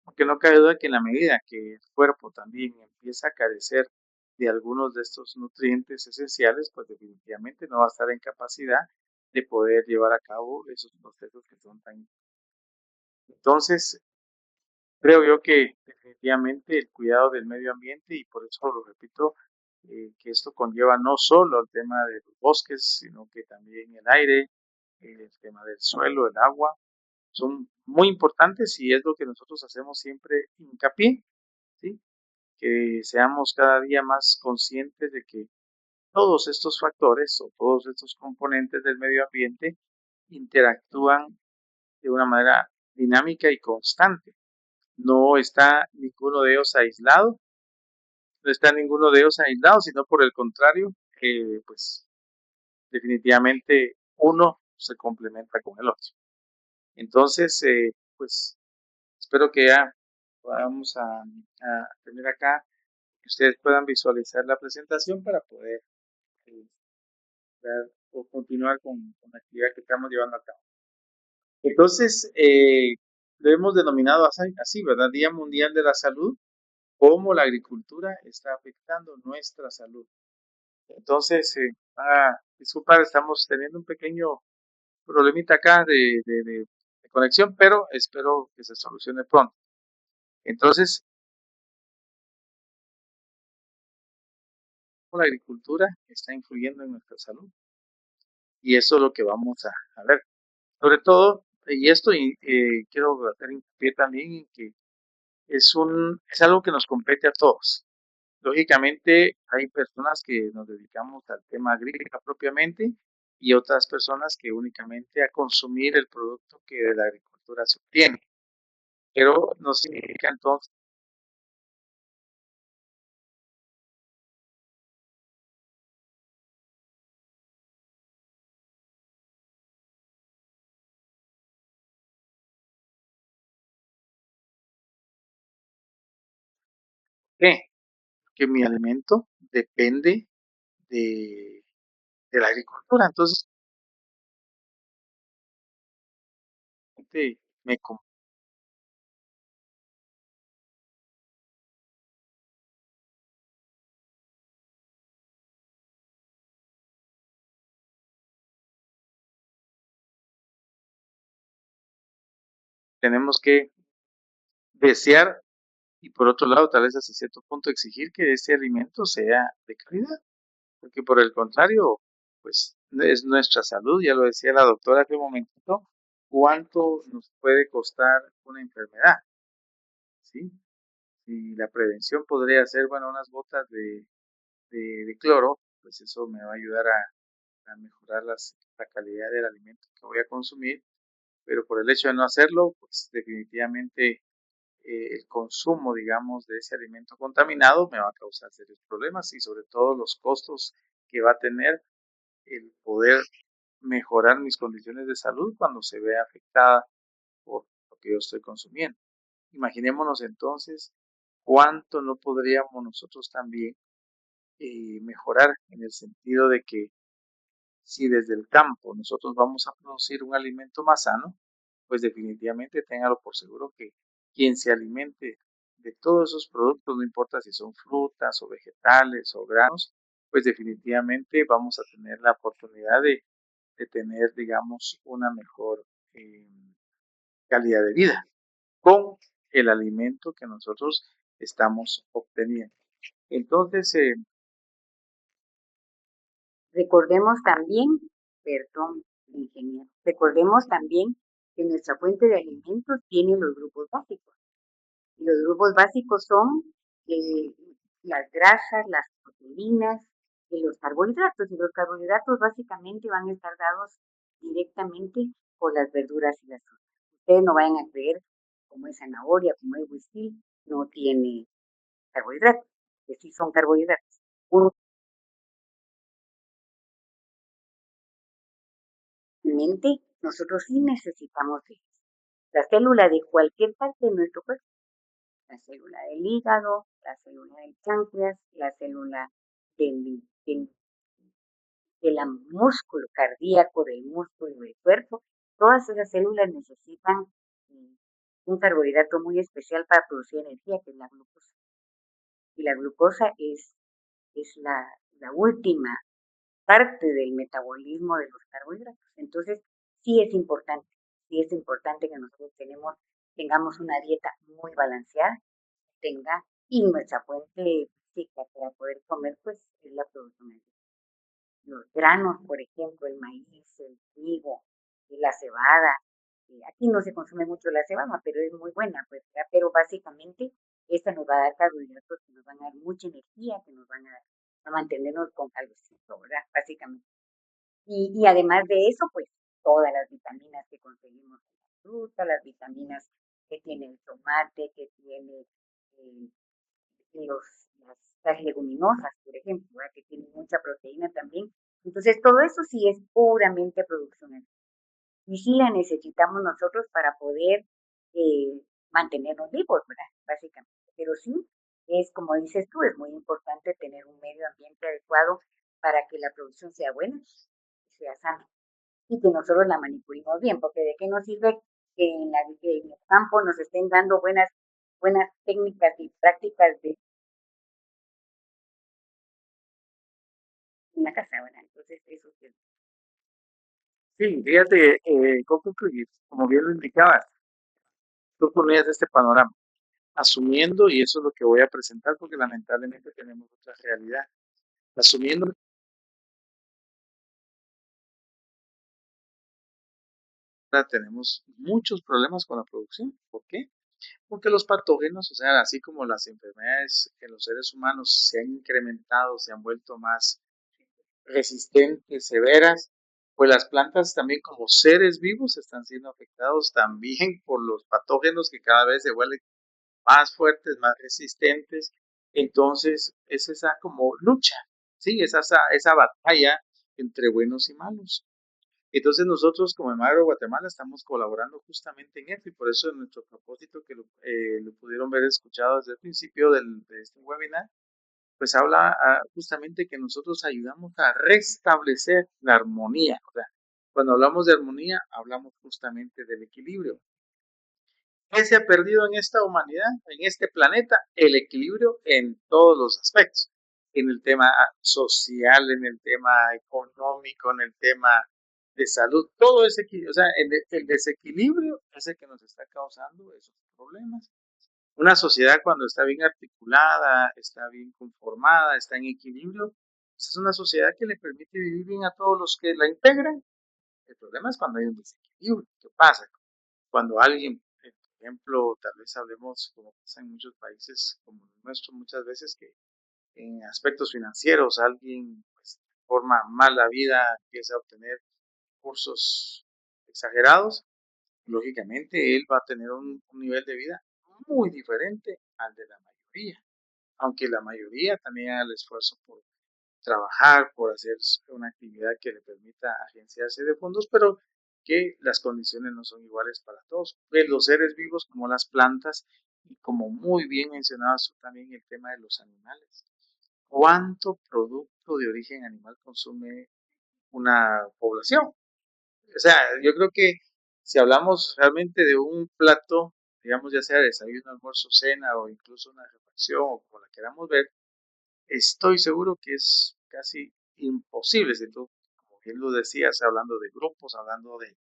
Porque no cabe duda que en la medida que el cuerpo también empieza a carecer de algunos de estos nutrientes esenciales, pues definitivamente no va a estar en capacidad de poder llevar a cabo esos procesos que son tan importantes. Entonces, creo yo que definitivamente el cuidado del medio ambiente, y por eso lo repito, que esto conlleva no solo el tema de los bosques, sino que también el aire, el tema del suelo, el agua, son muy importantes y es lo que nosotros hacemos siempre hincapié, ¿sí? Que seamos cada día más conscientes de que todos estos factores o todos estos componentes del medio ambiente interactúan de una manera dinámica y constante. No está ninguno de ellos aislado, no está ninguno de ellos aislado, sino por el contrario, pues definitivamente uno se complementa con el otro. Entonces, pues espero que ya podamos a tener acá, que ustedes puedan visualizar la presentación para poder eh, dar o continuar con la actividad que estamos llevando a cabo. Entonces, lo hemos denominado así, ¿verdad? Día Mundial de la Salud, cómo la agricultura está afectando nuestra salud. Entonces, disculpa, estamos teniendo un pequeño problemita acá de conexión, pero espero que se solucione pronto. Entonces, la agricultura está influyendo en nuestra salud y eso es lo que vamos a ver. Sobre todo, y esto quiero hacer hincapié también en que es algo que nos compete a todos. Lógicamente, hay personas que nos dedicamos al tema agrícola propiamente y otras personas que únicamente a consumir el producto que de la agricultura se obtiene. Pero no significa entonces que mi alimento depende de, de la agricultura. Entonces, me, tenemos que desear y por otro lado, tal vez hasta cierto punto exigir que ese alimento sea de calidad, porque por el contrario, pues es nuestra salud, ya lo decía la doctora hace un momentito, cuánto nos puede costar una enfermedad, ¿sí? Y la prevención podría ser, bueno, unas gotas de cloro, pues eso me va a ayudar a mejorar la calidad del alimento que voy a consumir, pero por el hecho de no hacerlo, pues definitivamente el consumo, digamos, de ese alimento contaminado me va a causar serios problemas y sobre todo los costos que va a tener el poder mejorar mis condiciones de salud cuando se vea afectada por lo que yo estoy consumiendo. Imaginémonos entonces cuánto no podríamos nosotros también mejorar en el sentido de que si desde el campo nosotros vamos a producir un alimento más sano, pues definitivamente téngalo por seguro que quien se alimente de todos esos productos, no importa si son frutas o vegetales o granos, pues definitivamente vamos a tener la oportunidad de tener, digamos, una mejor eh, calidad de vida con el alimento que nosotros estamos obteniendo. Entonces, Recordemos también, perdón, ingeniero, recordemos también que nuestra fuente de alimentos tiene los grupos básicos. Y los grupos básicos son eh, las grasas, las proteínas y los carbohidratos. Y los carbohidratos básicamente van a estar dados directamente por las verduras y las frutas. Ustedes no vayan a creer como es zanahoria, como es whisky, no tiene carbohidratos, que sí son carbohidratos. Uno, realmente, nosotros sí necesitamos ellos. La célula de cualquier parte de nuestro cuerpo, la célula del hígado, la célula del páncreas, la célula del del músculo cardíaco, del músculo del cuerpo, todas esas células necesitan mm, un carbohidrato muy especial para producir energía, que es la glucosa. Y la glucosa es la última parte del metabolismo de los carbohidratos. Entonces, sí es importante que nosotros tengamos una dieta muy balanceada, y nuestra fuente física para poder comer, pues, es la producción de los granos, por ejemplo, el maíz, el trigo, la cebada. Aquí no se consume mucho la cebada, pero es muy buena, pues, ¿verdad? Pero básicamente esta nos va a dar carbohidratos que nos van a dar mucha energía, que nos van a mantenernos con calorcito, ¿verdad? Básicamente. Y además de eso, pues todas las vitaminas que conseguimos en la fruta, las vitaminas que tiene el tomate, que tiene eh, las leguminosas, por ejemplo, ¿verdad? Que tienen mucha proteína también. Entonces, todo eso sí es puramente producción animal. Y sí la necesitamos nosotros para poder eh, mantenernos vivos, ¿verdad? Básicamente. Pero sí, es como dices tú, es muy importante tener un medio ambiente adecuado para que la producción sea buena y sea sana. Y que nosotros la manipulemos bien, porque de qué nos sirve que en el campo nos estén dando buenas técnicas y prácticas de una casa, ¿verdad? Entonces, eso sí. sí, fíjate, Coco, que como bien lo indicabas, tú ponías este panorama, asumiendo, y eso es lo que voy a presentar porque lamentablemente tenemos otra realidad, asumiendo que tenemos muchos problemas con la producción. ¿Por qué? Porque los patógenos, o sea, así como las enfermedades en los seres humanos se han incrementado, se han vuelto más resistentes, severas, pues las plantas también como seres vivos están siendo afectados también por los patógenos que cada vez se vuelven más fuertes, más resistentes. Entonces, es esa como lucha, ¿sí? Es esa batalla entre buenos y malos. Entonces nosotros como Emagro Guatemala estamos colaborando justamente en eso y por eso es nuestro propósito que lo pudieron ver escuchado desde el principio de este webinar, pues habla justamente que nosotros ayudamos a restablecer la armonía. O sea, cuando hablamos de armonía, hablamos justamente del equilibrio. ¿Qué se ha perdido en esta humanidad, en este planeta? El equilibrio en todos los aspectos. En el tema social, en el tema económico, en el tema de salud, todo ese equilibrio, o sea, el desequilibrio es el que nos está causando esos problemas. Una sociedad cuando está bien articulada, está bien conformada, está en equilibrio, pues es una sociedad que le permite vivir bien a todos los que la integran. El problema es cuando hay un desequilibrio. ¿Qué pasa? Cuando alguien, por ejemplo, tal vez hablemos como pasa en muchos países como el nuestro muchas veces, que en aspectos financieros alguien pues, forma mal la vida, empieza a obtener recursos exagerados, lógicamente él va a tener un nivel de vida muy diferente al de la mayoría, aunque la mayoría también haga el esfuerzo por trabajar, por hacer una actividad que le permita agenciarse de fondos, pero que las condiciones no son iguales para todos. Pues los seres vivos como las plantas y como muy bien mencionabas tú también el tema de los animales. ¿Cuánto producto de origen animal consume una población? O sea, yo creo que si hablamos realmente de un plato, digamos ya sea desayuno, almuerzo, cena o incluso una refacción o como la queramos ver, estoy seguro que es casi imposible, si tú, como bien lo decías, hablando de grupos, hablando de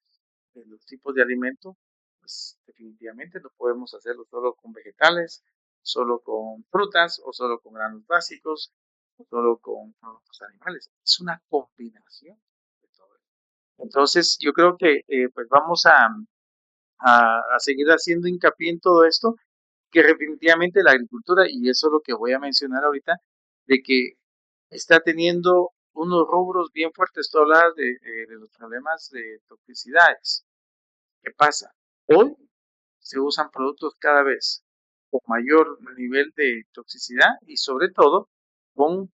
los tipos de alimento, pues definitivamente no podemos hacerlo solo con vegetales, solo con frutas o solo con granos básicos, o solo con productos animales. Es una combinación de todo eso. Entonces, yo creo que pues vamos a seguir haciendo hincapié en todo esto, que definitivamente la agricultura, y eso es lo que voy a mencionar ahorita, de que está teniendo unos rubros bien fuertes. Tú hablabas de los problemas de toxicidades. ¿Qué pasa? Hoy se usan productos cada vez con mayor nivel de toxicidad y sobre todo con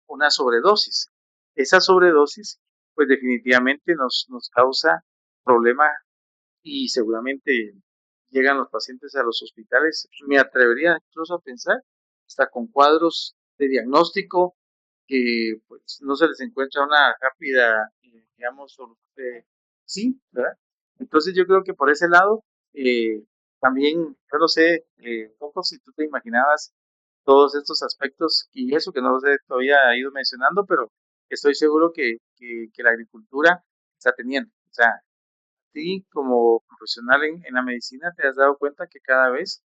una sobredosis. Esa sobredosis pues definitivamente nos causa problemas y seguramente llegan los pacientes a los hospitales. Me atrevería incluso a pensar hasta con cuadros de diagnóstico que pues no se les encuentra una rápida, digamos, sí, ¿verdad? Entonces yo creo que por ese lado, también, yo no sé, poco si tú te imaginabas todos estos aspectos y eso que no los he todavía ido mencionando, pero estoy seguro que la agricultura está teniendo. O sea, sí, como profesional en la medicina, te has dado cuenta que cada vez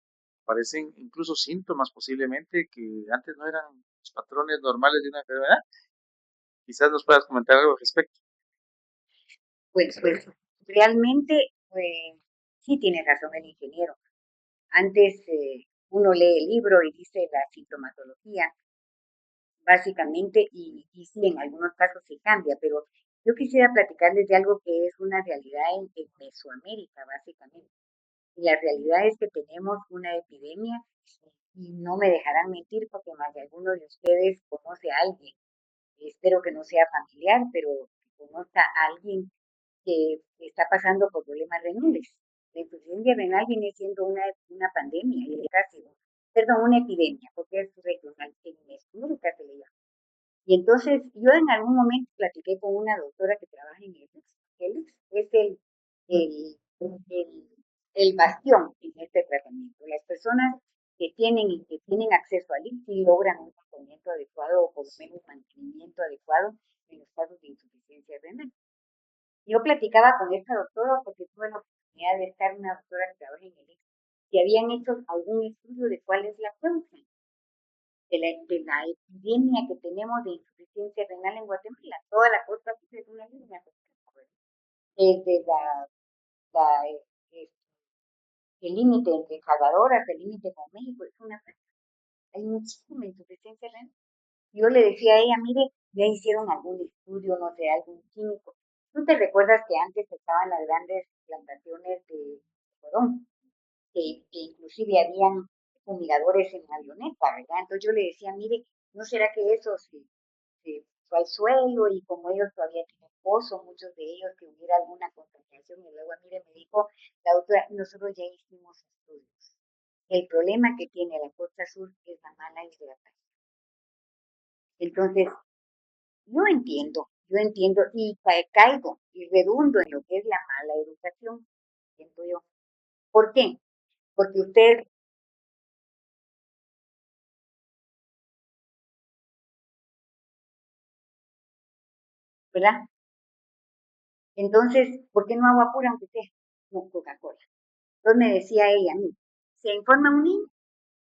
aparecen incluso síntomas posiblemente que antes no eran los patrones normales de una enfermedad. Quizás nos puedas comentar algo al respecto. Pues realmente, sí tiene razón el ingeniero. Antes uno lee el libro y dice la sintomatología, básicamente, y sí, en algunos casos se cambia, pero yo quisiera platicarles de algo que es una realidad en Mesoamérica, básicamente. Y la realidad es que tenemos una epidemia y no me dejarán mentir porque más de alguno de ustedes conoce a alguien. Espero que no sea familiar, pero que conozca a alguien que está pasando por problemas renales. La insuficiencia renal viene siendo una pandemia, y casi, perdón, una epidemia, porque es regional, en América se le llama. Y entonces yo en algún momento platiqué con una doctora que trabaja en ELIX. ELIX es el, el, el bastión en este tratamiento. Las personas que tienen acceso al IMSS y logran un tratamiento adecuado o por lo menos mantenimiento adecuado en los casos de insuficiencia renal. Yo platicaba con esta doctora porque tuve la oportunidad de estar una doctora que trabaja en ELIX, que habían hecho algún estudio de cuál es la causa de la epidemia que tenemos de insuficiencia renal en Guatemala. Toda la costa sur es una línea, desde la, el límite entre Salvador hasta el límite con México, es una hay muchísima insuficiencia renal. Yo le decía a ella, mire, ya hicieron algún estudio, no sé, algún químico. ¿Tú te recuerdas que antes estaban las grandes plantaciones de cordón? Que inclusive habían fumigadores en avioneta, ¿verdad? Entonces yo le decía, mire, ¿no será que eso se fue al suelo y como ellos todavía tienen pozo, muchos de ellos, que hubiera alguna contaminación? Y luego, mire, me dijo la doctora, nosotros ya hicimos estudios. El problema que tiene la costa sur es la mala hidratación. Entonces, yo entiendo y caigo y redundo en lo que es la mala educación, siento yo. ¿Por qué? Porque usted, ¿verdad? Entonces, ¿por qué no agua pura aunque sea? No, Coca-Cola. Entonces me decía ella a mí, se informa un niño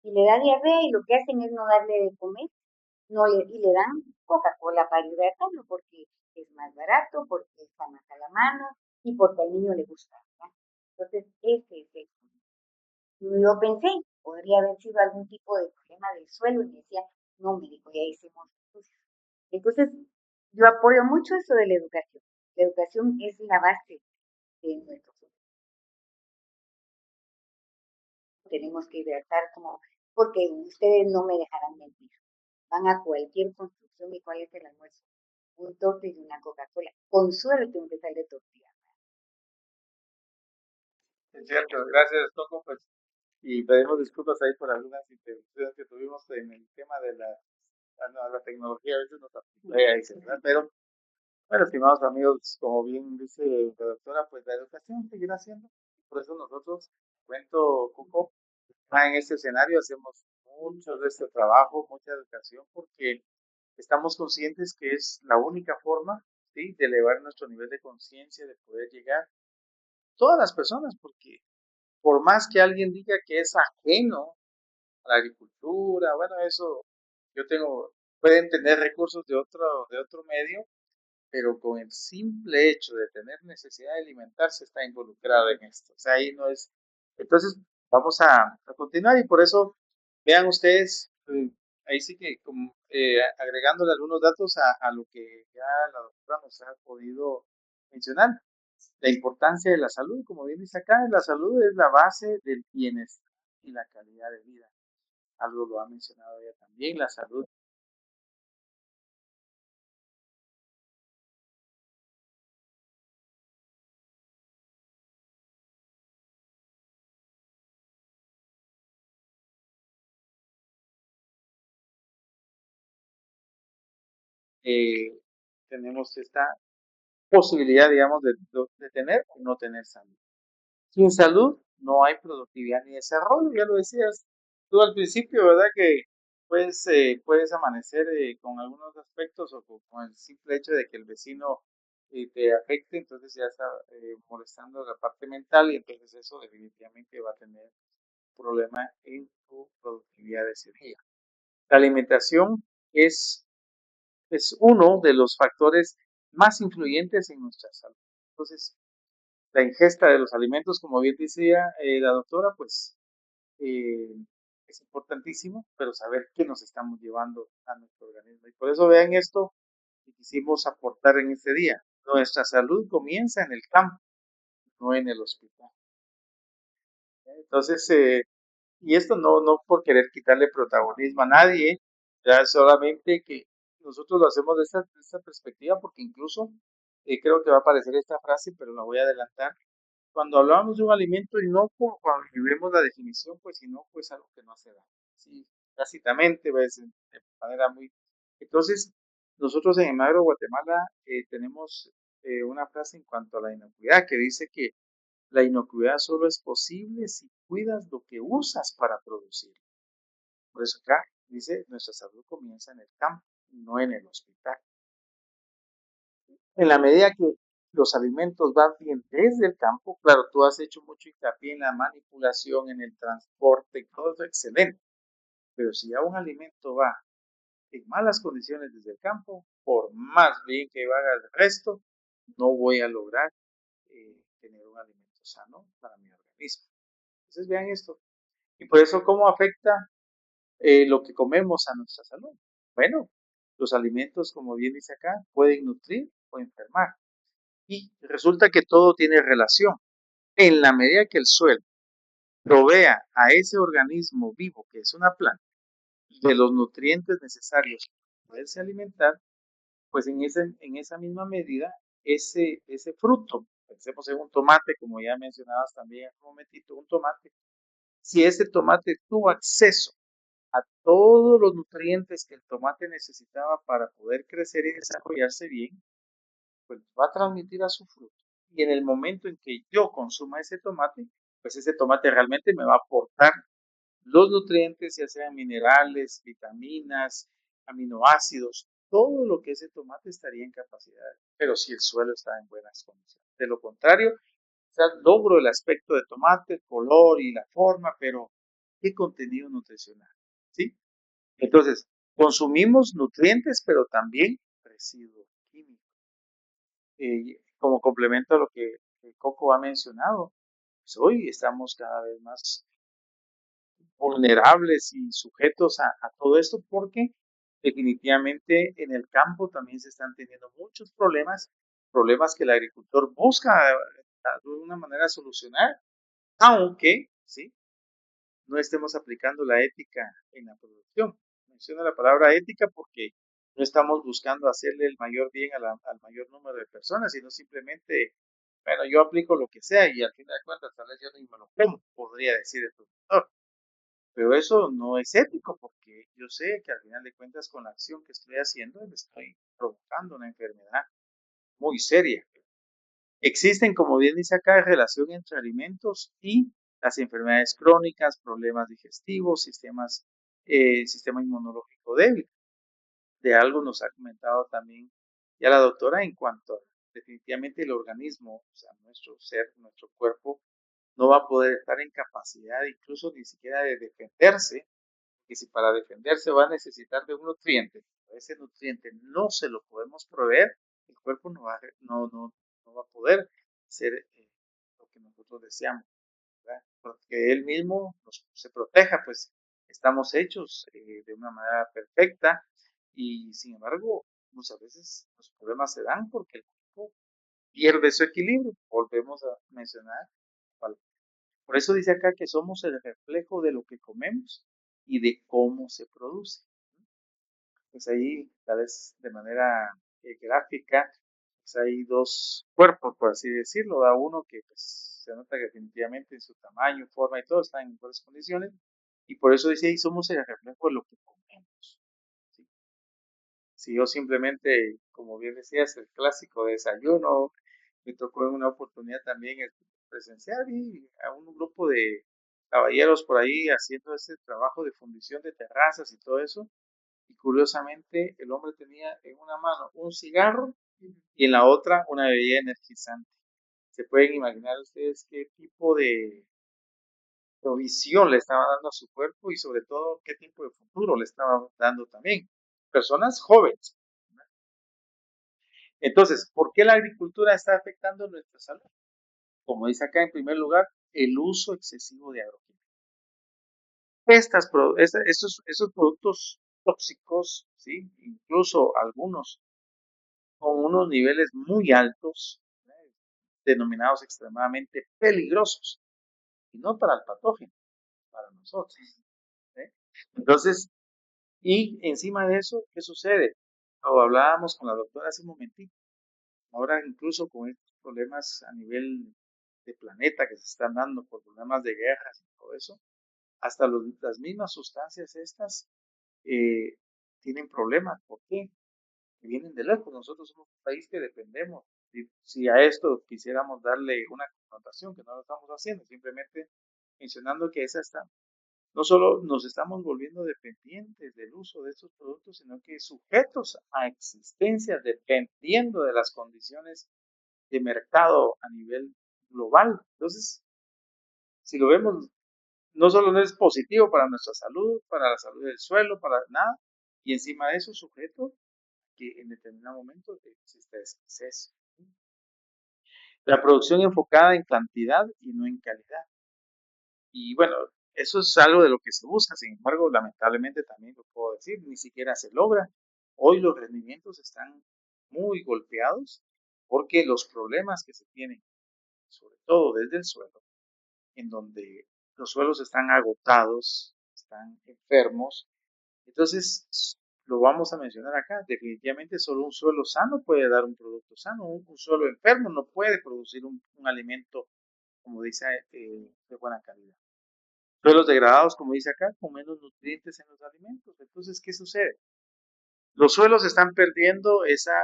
y le da diarrea y lo que hacen es no darle de comer, y le dan Coca-Cola para hidratarlo porque es más barato, porque está más a la mano y porque al niño le gusta, ¿verdad? Entonces, ese es el. Yo pensé, podría haber sido algún tipo de problema del suelo y me decía, no, me dijo, ya hicimos estudios. Entonces, yo apoyo mucho eso de la educación. La educación es la base de nuestro futuro. tenemos que hidratar como, porque ustedes no me dejarán mentir. Van a cualquier construcción y cuál es el almuerzo. Un torte y una Coca-Cola. Con suerte un pesar de tortilla. Es cierto, gracias, Toco, pues, y pedimos disculpas ahí por algunas interrupciones que tuvimos en el tema de la tecnología, a veces nos afecta ahí, ¿verdad? Pero, bueno, estimados amigos, como bien dice la doctora, pues la educación seguirá siendo, por eso nosotros, cuento, Coco, en este escenario hacemos mucho de este trabajo, mucha educación, porque estamos conscientes que es la única forma, ¿sí?, de elevar nuestro nivel de conciencia, de poder llegar a todas las personas, porque por más que alguien diga que es ajeno a la agricultura, bueno, eso yo tengo, pueden tener recursos de otro medio, pero con el simple hecho de tener necesidad de alimentarse está involucrado en esto. O sea, ahí no es. Entonces, vamos a continuar y por eso, vean ustedes, ahí sí que como, agregándole algunos datos a lo que ya la doctora nos ha podido mencionar. La importancia de la salud, como bien dice acá, la salud es la base del bienestar y la calidad de vida. Algo lo ha mencionado ella también, la salud. eh, Tenemos esta posibilidad, digamos, de tener o no tener salud. Sin salud no hay productividad ni desarrollo, ya lo decías tú al principio, ¿verdad? Que puedes amanecer con algunos aspectos o con el simple hecho de que el vecino te afecte, entonces ya está molestando la parte mental y entonces eso definitivamente va a tener problema en tu productividad de ese día. La alimentación es es uno de los factores más influyentes en nuestra salud. Entonces, la ingesta de los alimentos, como bien decía la doctora, pues eh, es importantísimo, pero saber qué nos estamos llevando a nuestro organismo. Y por eso vean esto que quisimos aportar en este día. Nuestra salud comienza en el campo, no en el hospital. Entonces, y esto no por querer quitarle protagonismo a nadie, ya solamente que nosotros lo hacemos de esta perspectiva, porque incluso creo que va a aparecer esta frase, pero la voy a adelantar. Cuando hablamos de un alimento inocuo, cuando vemos la definición, pues inocuo es algo que no hace daño. Sí, tácitamente, pues, de manera muy. Entonces, nosotros en Emagro Guatemala tenemos una frase en cuanto a la inocuidad que dice que la inocuidad solo es posible si cuidas lo que usas para producir. Por eso acá dice, nuestra salud comienza en el campo, no en el hospital. En la medida que los alimentos van bien desde el campo, claro, tú has hecho mucho hincapié en la manipulación, en el transporte, todo eso excelente. Pero si ya un alimento va en malas condiciones desde el campo, por más bien que haga el resto, no voy a lograr tener un alimento sano para mi organismo. Entonces vean esto. Y por eso, ¿cómo afecta lo que comemos a nuestra salud? Bueno, los alimentos, como bien dice acá, pueden nutrir o enfermar. Y resulta que todo tiene relación. En la medida que el suelo provea a ese organismo vivo, que es una planta, de los nutrientes necesarios para poderse alimentar, pues en esa misma medida, ese fruto, pensemos en un tomate, como ya mencionabas también hace un momentito, un tomate, si ese tomate tuvo acceso a todos los nutrientes que el tomate necesitaba para poder crecer y desarrollarse bien, pues va a transmitir a su fruto. Y en el momento en que yo consuma ese tomate, pues ese tomate realmente me va a aportar los nutrientes, ya sean minerales, vitaminas, aminoácidos, todo lo que ese tomate estaría en capacidad, pero si el suelo está en buenas condiciones. De lo contrario, o sea, logro el aspecto de tomate, el color y la forma, pero ¿qué contenido nutricional? ¿Sí? Entonces, consumimos nutrientes, pero también residuos químicos. Como complemento a lo que Coco ha mencionado, pues hoy estamos cada vez más vulnerables y sujetos a todo esto porque definitivamente en el campo también se están teniendo muchos problemas, problemas que el agricultor busca de alguna manera solucionar, aunque, ¿sí? no estemos aplicando la ética en la producción. Menciono la palabra ética porque no estamos buscando hacerle el mayor bien al mayor número de personas, sino simplemente, bueno, yo aplico lo que sea y al final de cuentas tal vez yo ni me lo como, podría decir el productor. Pero eso no es ético porque yo sé que al final de cuentas con la acción que estoy haciendo le estoy provocando una enfermedad muy seria. Existen, como bien dice acá, relación entre alimentos y las enfermedades crónicas, problemas digestivos, sistema inmunológico débil. De algo nos ha comentado también ya la doctora en cuanto a definitivamente el organismo, o sea, nuestro ser, nuestro cuerpo, no va a poder estar en capacidad incluso ni siquiera de defenderse, que si para defenderse va a necesitar de un nutriente, ese nutriente no se lo podemos proveer, el cuerpo no va a poder hacer lo que nosotros deseamos, ¿verdad? Porque él mismo se proteja, pues estamos hechos de una manera perfecta y sin embargo muchas veces los problemas se dan porque el cuerpo pierde su equilibrio. Volvemos a mencionar. Por eso dice acá que somos el reflejo de lo que comemos y de cómo se produce. Pues ahí, tal vez de manera gráfica, pues hay dos cuerpos, por así decirlo. Da uno que pues, se nota que definitivamente en su tamaño, forma y todo están en mejores condiciones. Y por eso dice ahí, somos el reflejo de lo que comemos. ¿Sí? Si yo simplemente, como bien decías, el clásico desayuno, me tocó en una oportunidad también presenciar y a un grupo de caballeros por ahí haciendo ese trabajo de fundición de terrazas y todo eso. Y curiosamente, el hombre tenía en una mano un cigarro y en la otra una bebida energizante. ¿Se pueden imaginar ustedes qué tipo de provisión le estaba dando a su cuerpo y sobre todo qué tipo de futuro le estaba dando también? Personas jóvenes. Entonces, ¿por qué la agricultura está afectando nuestra salud? Como dice acá, en primer lugar, el uso excesivo de agroquímicos. Estos productos tóxicos, ¿sí? Incluso algunos con unos niveles muy altos, denominados extremadamente peligrosos, y no para el patógeno, para nosotros. ¿Eh? Entonces, y encima de eso, ¿qué sucede? Como hablábamos con la doctora hace un momentito, ahora incluso con estos problemas a nivel de planeta que se están dando por problemas de guerras y todo eso, hasta las mismas sustancias estas eh, tienen problemas. ¿Por qué? Que vienen de lejos. Nosotros somos un país que dependemos. Si a esto quisiéramos darle una connotación, que no lo estamos haciendo, simplemente mencionando que esa está, no solo nos estamos volviendo dependientes del uso de estos productos, sino que sujetos a existencia dependiendo de las condiciones de mercado a nivel global. Entonces, si lo vemos, no solo no es positivo para nuestra salud, para la salud del suelo, para nada, y encima de eso sujeto que en determinado momento existe escasez. La producción enfocada en cantidad y no en calidad. Y bueno, eso es algo de lo que se busca, sin embargo, lamentablemente también lo puedo decir, ni siquiera se logra. Hoy los rendimientos están muy golpeados porque los problemas que se tienen, sobre todo desde el suelo, en donde los suelos están agotados, están enfermos. Entonces, lo vamos a mencionar acá. Definitivamente solo un suelo sano puede dar un producto sano. Un suelo enfermo no puede producir un alimento, como dice, de buena calidad. Suelos degradados, como dice acá, con menos nutrientes en los alimentos. Entonces, ¿qué sucede? Los suelos están perdiendo esa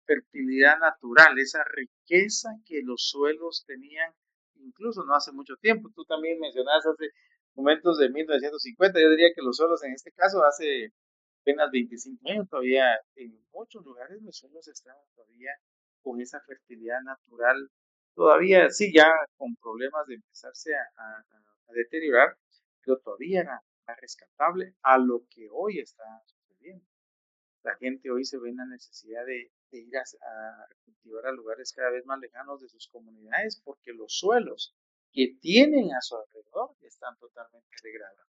fertilidad natural, esa riqueza que los suelos tenían incluso no hace mucho tiempo. Tú también mencionaste hace momentos de 1950, yo diría que los suelos en este caso hace apenas 25 años todavía en muchos lugares los suelos estaban todavía con esa fertilidad natural, todavía sí ya con problemas de empezarse a deteriorar, pero todavía era rescatable a lo que hoy está sucediendo. La gente hoy se ve en la necesidad de ir a cultivar a lugares cada vez más lejanos de sus comunidades porque los suelos que tienen a su alrededor están totalmente degradados.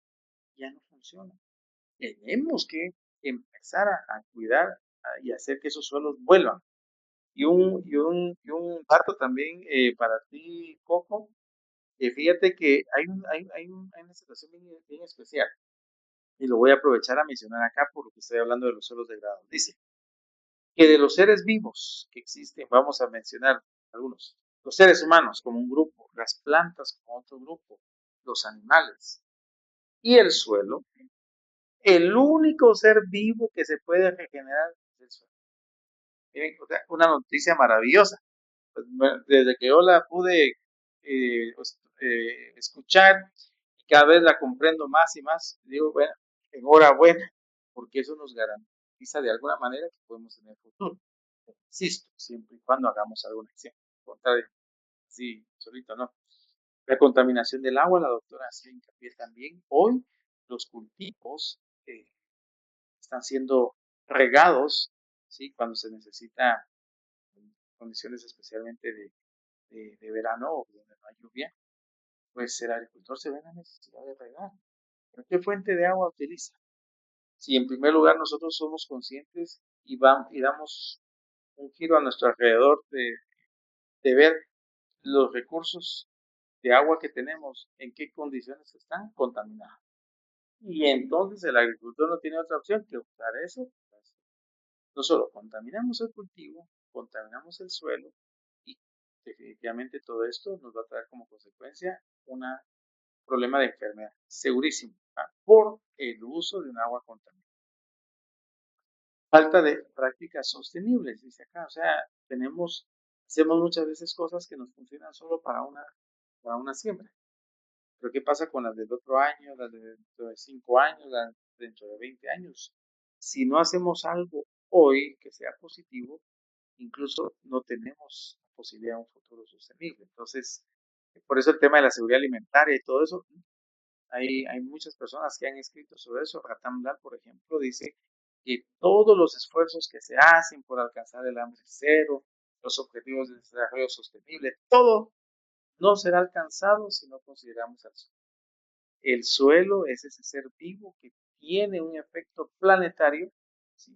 Ya no funcionan. Tenemos que empezar a cuidar y hacer que esos suelos vuelvan. Y un dato también para ti, Coco, Fíjate que hay una situación bien especial y lo voy a aprovechar a mencionar acá porque estoy hablando de los suelos degradados. Dice que de los seres vivos que existen, vamos a mencionar algunos, los seres humanos como un grupo, las plantas como otro grupo, los animales y el suelo, el único ser vivo que se puede regenerar es el suelo. Miren, o sea, una noticia maravillosa. Pues, desde que yo la pude escuchar y cada vez la comprendo más y más, digo, bueno, enhorabuena, porque eso nos garantiza de alguna manera que podemos tener futuro. Insisto, siempre y cuando hagamos alguna acción. Contrario, sí, solito no. La contaminación del agua, la doctora hacía hincapié también. Hoy los cultivos están siendo regados, ¿sí? Cuando se necesita condiciones especialmente de verano o donde no hay lluvia, pues el agricultor se ve en la necesidad de regar. ¿Pero qué fuente de agua utiliza? Si en primer lugar nosotros somos conscientes y damos un giro a nuestro alrededor de ver los recursos de agua que tenemos, en qué condiciones están contaminados. Y entonces el agricultor no tiene otra opción que usar eso. No solo contaminamos el cultivo, contaminamos el suelo y definitivamente todo esto nos va a traer como consecuencia un problema de enfermedad, segurísimo, por el uso de un agua contaminada. Falta de prácticas sostenibles, dice acá, o sea, hacemos muchas veces cosas que nos funcionan solo para una siembra. Pero ¿qué pasa con las del otro año, las de dentro de 5 años, las dentro de 20 años? Si no hacemos algo hoy que sea positivo, incluso no tenemos posibilidad de un futuro sostenible. Entonces, por eso el tema de la seguridad alimentaria y todo eso, hay muchas personas que han escrito sobre eso. Ratan Blat, por ejemplo, dice que todos los esfuerzos que se hacen por alcanzar el hambre cero, los objetivos de desarrollo sostenible, todo no será alcanzado si no consideramos al suelo. El suelo es ese ser vivo que tiene un efecto planetario, ¿sí?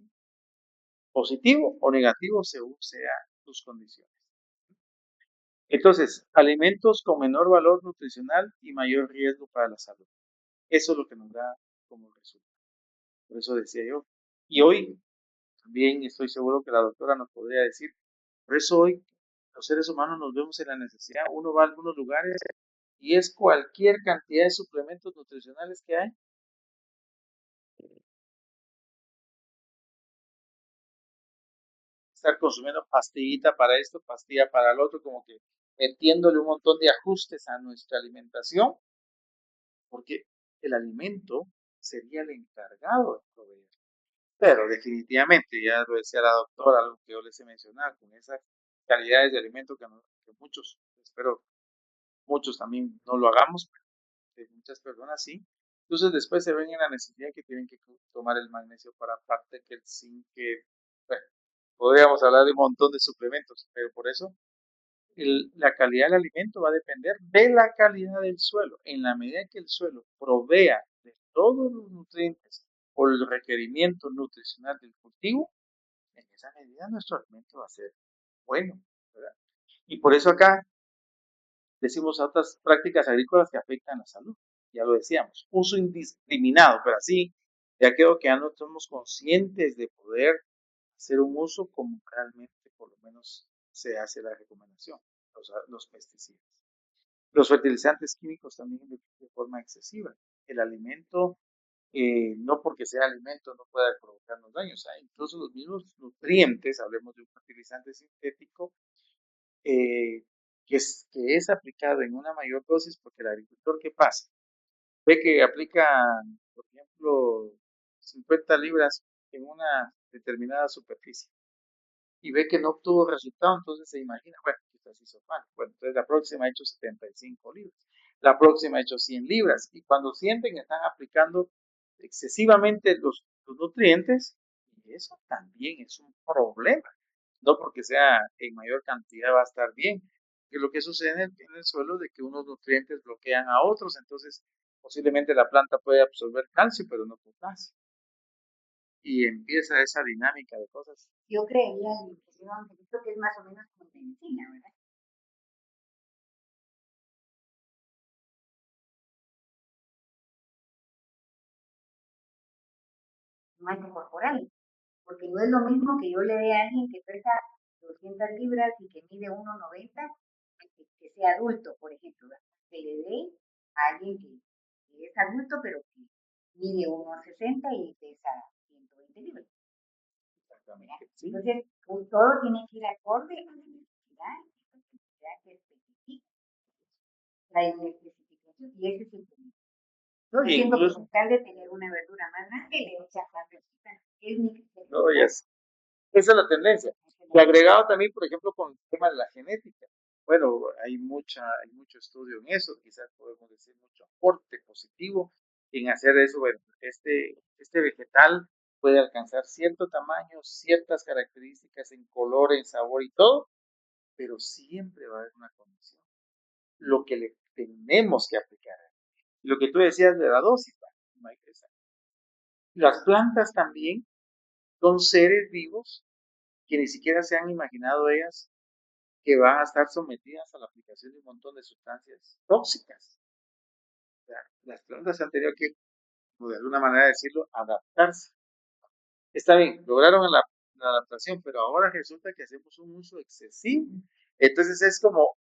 Positivo o negativo según sean tus condiciones. Entonces, alimentos con menor valor nutricional y mayor riesgo para la salud. Eso es lo que nos da como resultado. Por eso decía yo. Y hoy también estoy seguro que la doctora nos podría decir, por eso hoy los seres humanos nos vemos en la necesidad, uno va a algunos lugares y es cualquier cantidad de suplementos nutricionales que hay. Estar consumiendo pastillita para esto, pastilla para el otro, como que metiéndole un montón de ajustes a nuestra alimentación, porque el alimento sería el encargado de proveer. Pero definitivamente, ya lo decía la doctora, algo que yo les he mencionado, con esas calidades de alimento que muchos, espero muchos también no lo hagamos, pero de muchas personas sí. Entonces después se ven en la necesidad que tienen que tomar el magnesio para parte que el zinc, que bueno, podríamos hablar de un montón de suplementos, pero por eso la calidad del alimento va a depender de la calidad del suelo. En la medida que el suelo provea de todos los nutrientes o el requerimiento nutricional del cultivo, en esa medida nuestro alimento va a ser bueno, ¿verdad? Y por eso acá decimos otras prácticas agrícolas que afectan la salud. Ya lo decíamos, uso indiscriminado, pero así ya creo que ya no somos conscientes de poder hacer un uso como realmente por lo menos se hace la recomendación, los pesticidas. Los fertilizantes químicos también de forma excesiva. El alimento, no porque sea alimento, no pueda provocarnos daños. Incluso los mismos nutrientes, hablemos de un fertilizante sintético, que es aplicado en una mayor dosis, porque el agricultor, ¿qué pasa? Ve que aplica, por ejemplo, 50 libras en una determinada superficie y ve que no obtuvo resultado, entonces se imagina, bueno, quizás hizo mal. Bueno, entonces la próxima ha hecho 75 libras, la próxima ha hecho 100 libras, y cuando sienten que están aplicando excesivamente los nutrientes, y eso también es un problema. No porque sea en mayor cantidad va a estar bien, que lo que sucede en el suelo es de que unos nutrientes bloquean a otros, entonces posiblemente la planta puede absorber calcio, pero no potasio. Y empieza esa dinámica de cosas. Yo creía en nutrición, que es más o menos como medicina, ¿verdad? masa corporal, porque no es lo mismo que yo le dé a alguien que pesa 200 libras y que mide 1,90, que sea adulto, por ejemplo, ¿verdad? Que le dé a alguien que es adulto, pero que mide 1,60 y pesa 120 libras. ¿Verdad? Exactamente, sí. Entonces, todo tiene que ir acorde a la necesidad que especifica la especificación, y ese es el punto. No, Yo y siento que incluso, con tal de tener una verdura más grande, le echas más verdura. Es mi criterio, no, ¿verdad? esa es la tendencia. Y agregado también, por ejemplo, con el tema de la genética. Bueno, hay mucho estudio en eso, quizás podemos decir mucho aporte positivo en hacer eso. Bueno, este vegetal puede alcanzar cierto tamaño, ciertas características en color, en sabor y todo, pero siempre va a haber una condición. Lo que le tenemos que aplicar. Lo que tú decías de la dosis, Michael, las plantas también son seres vivos que ni siquiera se han imaginado ellas que van a estar sometidas a la aplicación de un montón de sustancias tóxicas. O sea, las plantas han tenido que, de alguna manera decirlo, adaptarse. Está bien, lograron la adaptación, pero ahora resulta que hacemos un uso excesivo. Entonces es como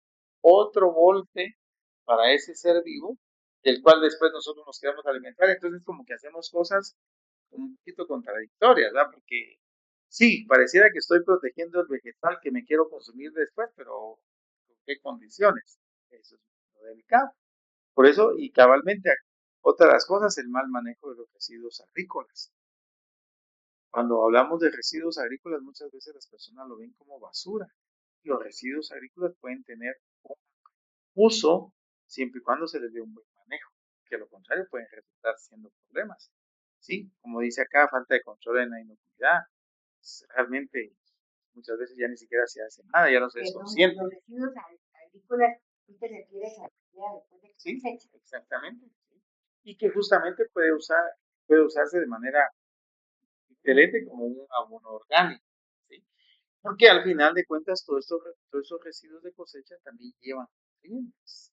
otro golpe para ese ser vivo, del cual después nosotros nos queremos alimentar. Entonces como que hacemos cosas un poquito contradictorias, ¿verdad? Porque sí, pareciera que estoy protegiendo el vegetal que me quiero consumir después, pero ¿con qué condiciones? Eso es lo delicado. Por eso, y cabalmente, otra de las cosas, el mal manejo de los residuos agrícolas. Cuando hablamos de residuos agrícolas, muchas veces las personas lo ven como basura. Los residuos agrícolas pueden tener un uso siempre y cuando se les dé un buen manejo, que lo contrario pueden resultar siendo problemas. Sí, como dice acá, falta de control en la inocuidad. Realmente muchas veces ya ni siquiera se hace nada, ya no se es Perdón, consciente. los residuos agrícolas, tú te refieres a la comida después de que Sí, cosecha. exactamente. Sí. Y que justamente puede usarse de manera excelente como un abono orgánico. ¿Sí? Porque al final de cuentas todos estos residuos de cosecha también llevan nutrientes,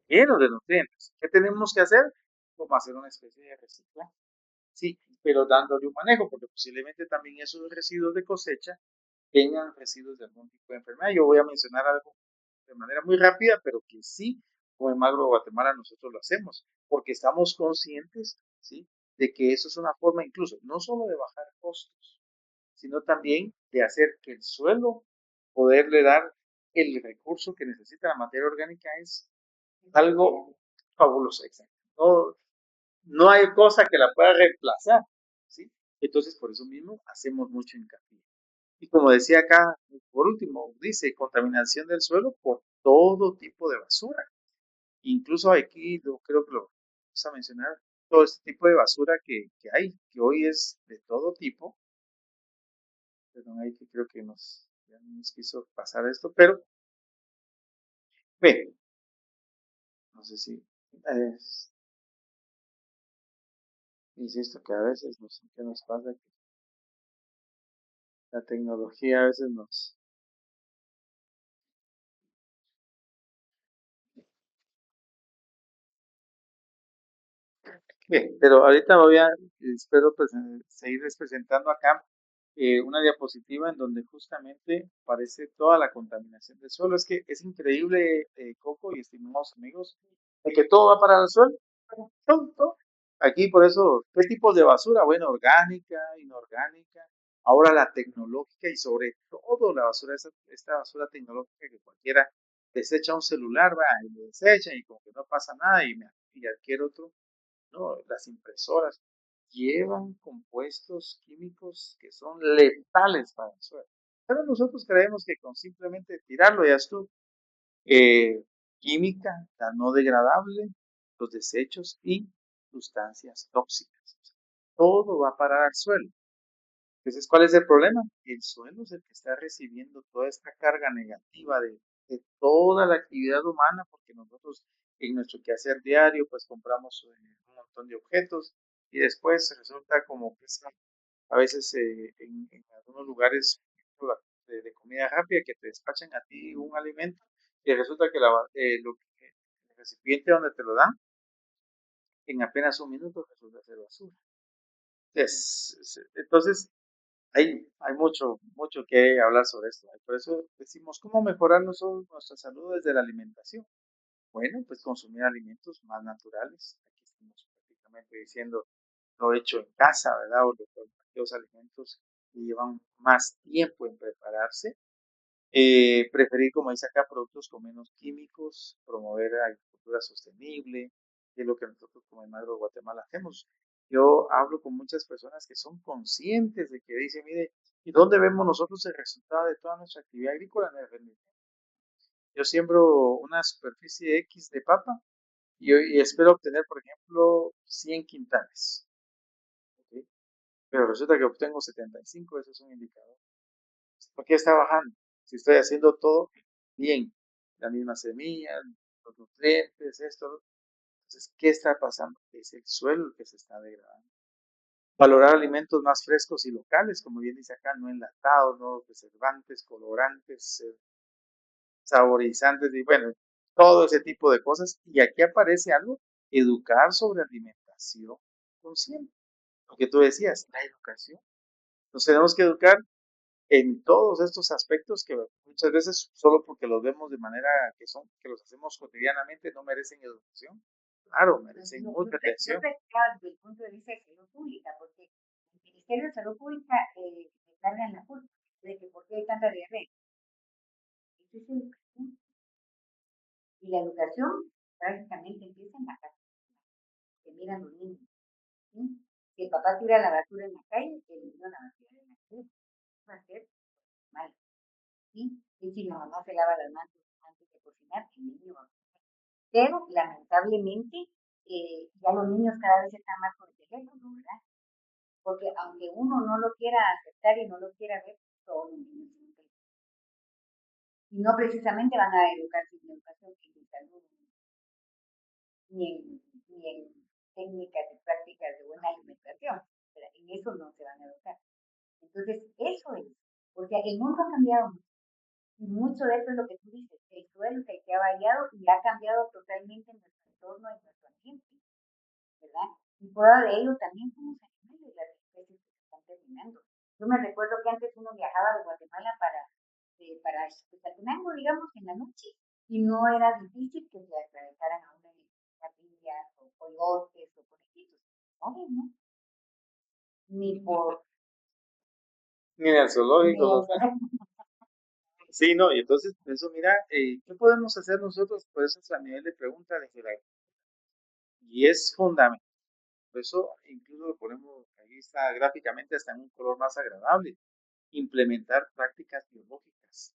llenos de nutrientes. ¿Qué tenemos que hacer? Como hacer una especie de reciclaje. Sí, pero dándole un manejo, porque posiblemente también esos residuos de cosecha tengan residuos de algún tipo de enfermedad. Yo voy a mencionar algo de manera muy rápida, pero que sí, como en Magro Guatemala nosotros lo hacemos, porque estamos conscientes, ¿sí? De que eso es una forma incluso, no solo de bajar costos, sino también de hacer que el suelo, poderle dar el recurso que necesita la materia orgánica es algo fabuloso, exacto. No, no hay cosa que la pueda reemplazar, ¿sí? Entonces, por eso mismo, hacemos mucho hincapié. Y como decía acá, por último, dice contaminación del suelo por todo tipo de basura. Incluso aquí, yo creo que lo vamos a mencionar, todo este tipo de basura que hay, que hoy es de todo tipo. Perdón, ahí que creo que ya nos quiso pasar esto, pero, ve, no sé si, insisto que a veces no sé qué nos pasa, que la tecnología a veces nos... Bien, pero ahorita espero seguirles presentando acá una diapositiva en donde justamente aparece toda la contaminación del suelo. Es que es increíble, Coco y estimados amigos, de que todo va para el suelo. Todo, todo. Aquí por eso, ¿qué tipos de basura? Bueno, orgánica, inorgánica, ahora la tecnológica y sobre todo la basura, esta basura tecnológica que cualquiera desecha un celular, va, y lo desecha y como que no pasa nada y adquiere otro. No, las impresoras llevan compuestos químicos que son letales para el suelo. Pero nosotros creemos que con simplemente tirarlo ya estuvo. Química, la no degradable, los desechos y sustancias tóxicas. Todo va a parar al suelo. Entonces, ¿cuál es el problema? El suelo es el que está recibiendo toda esta carga negativa de toda la actividad humana, porque nosotros en nuestro quehacer diario, pues compramos un montón de objetos y después resulta como que a veces en algunos lugares de comida rápida que te despachan a ti un alimento y resulta que el recipiente donde te lo dan, en apenas un minuto resulta ser basura. Entonces, hay mucho que hablar sobre esto. Por eso decimos, ¿cómo mejorar nosotros nuestra salud desde la alimentación? Bueno, pues consumir alimentos más naturales. Aquí estamos prácticamente diciendo lo hecho en casa, ¿verdad? O los alimentos que llevan más tiempo en prepararse. Preferir, como dice acá, productos con menos químicos, promover la agricultura sostenible, que es lo que nosotros como Magro de Guatemala hacemos. Yo hablo con muchas personas que son conscientes de que dicen, mire, ¿y dónde vemos nosotros el resultado de toda nuestra actividad agrícola en el rendimiento? Yo siembro una superficie X de papa y espero obtener, por ejemplo, 100 quintales. ¿Ok? Pero resulta que obtengo 75, ese es un indicador. ¿Por qué está bajando? Si estoy haciendo todo bien, la misma semilla, los nutrientes, esto. Entonces, ¿qué está pasando? Es el suelo el que se está degradando. Valorar alimentos más frescos y locales, como bien dice acá, no enlatados, no preservantes, colorantes, saborizantes y bueno, todo ese tipo de cosas. Y aquí aparece algo, educar sobre alimentación consciente. Lo que tú decías, la educación. Nos tenemos que educar en todos estos aspectos que muchas veces solo porque los vemos de manera que los hacemos cotidianamente no merecen educación. Claro, merecen mucha Yo atención. pensaba desde el punto de vista de salud pública, porque el Ministerio de Salud Pública se carga en la culpa de que por qué hay tanta diarrea. Eso es educación. Y la educación prácticamente empieza en la casa, que miran los niños. ¿Sí? Si el papá tira la basura en la calle, el niño la va a tirar en la calle. Va a ser mal. ¿Sí? Y si la mamá se lava las manos antes de cocinar, el niño va a comer. Pero lamentablemente ya los niños cada vez están más con el teléfono, ¿verdad? Porque aunque uno no lo quiera aceptar y no lo quiera ver, todos los niños tienen teléfono. Y no precisamente van a educarse en educación en salud, ni en técnicas y prácticas de buena alimentación. Pero en eso no se van a educar. Entonces, eso es, porque el mundo ha cambiado mucho. Y mucho de eso es lo que tú dices, el suelo que ha variado y ha cambiado totalmente nuestro entorno y nuestro ambiente, ¿verdad? Y prueba de ello también son los animales, las especies que se están terminando. Yo me recuerdo que antes uno viajaba de Guatemala para Chalatenango, digamos, en la noche, y no era difícil que se atravesaran a una capilla o coyotes o conejitos. Ahora no, ni por... Ni en el zoológico Ni los ven. Sí, no, y entonces, eso mira, ¿qué podemos hacer nosotros? Pues eso es a nivel de pregunta de Gerardo. Y es fundamental. Por eso incluso lo ponemos, ahí está gráficamente hasta en un color más agradable. Implementar prácticas biológicas.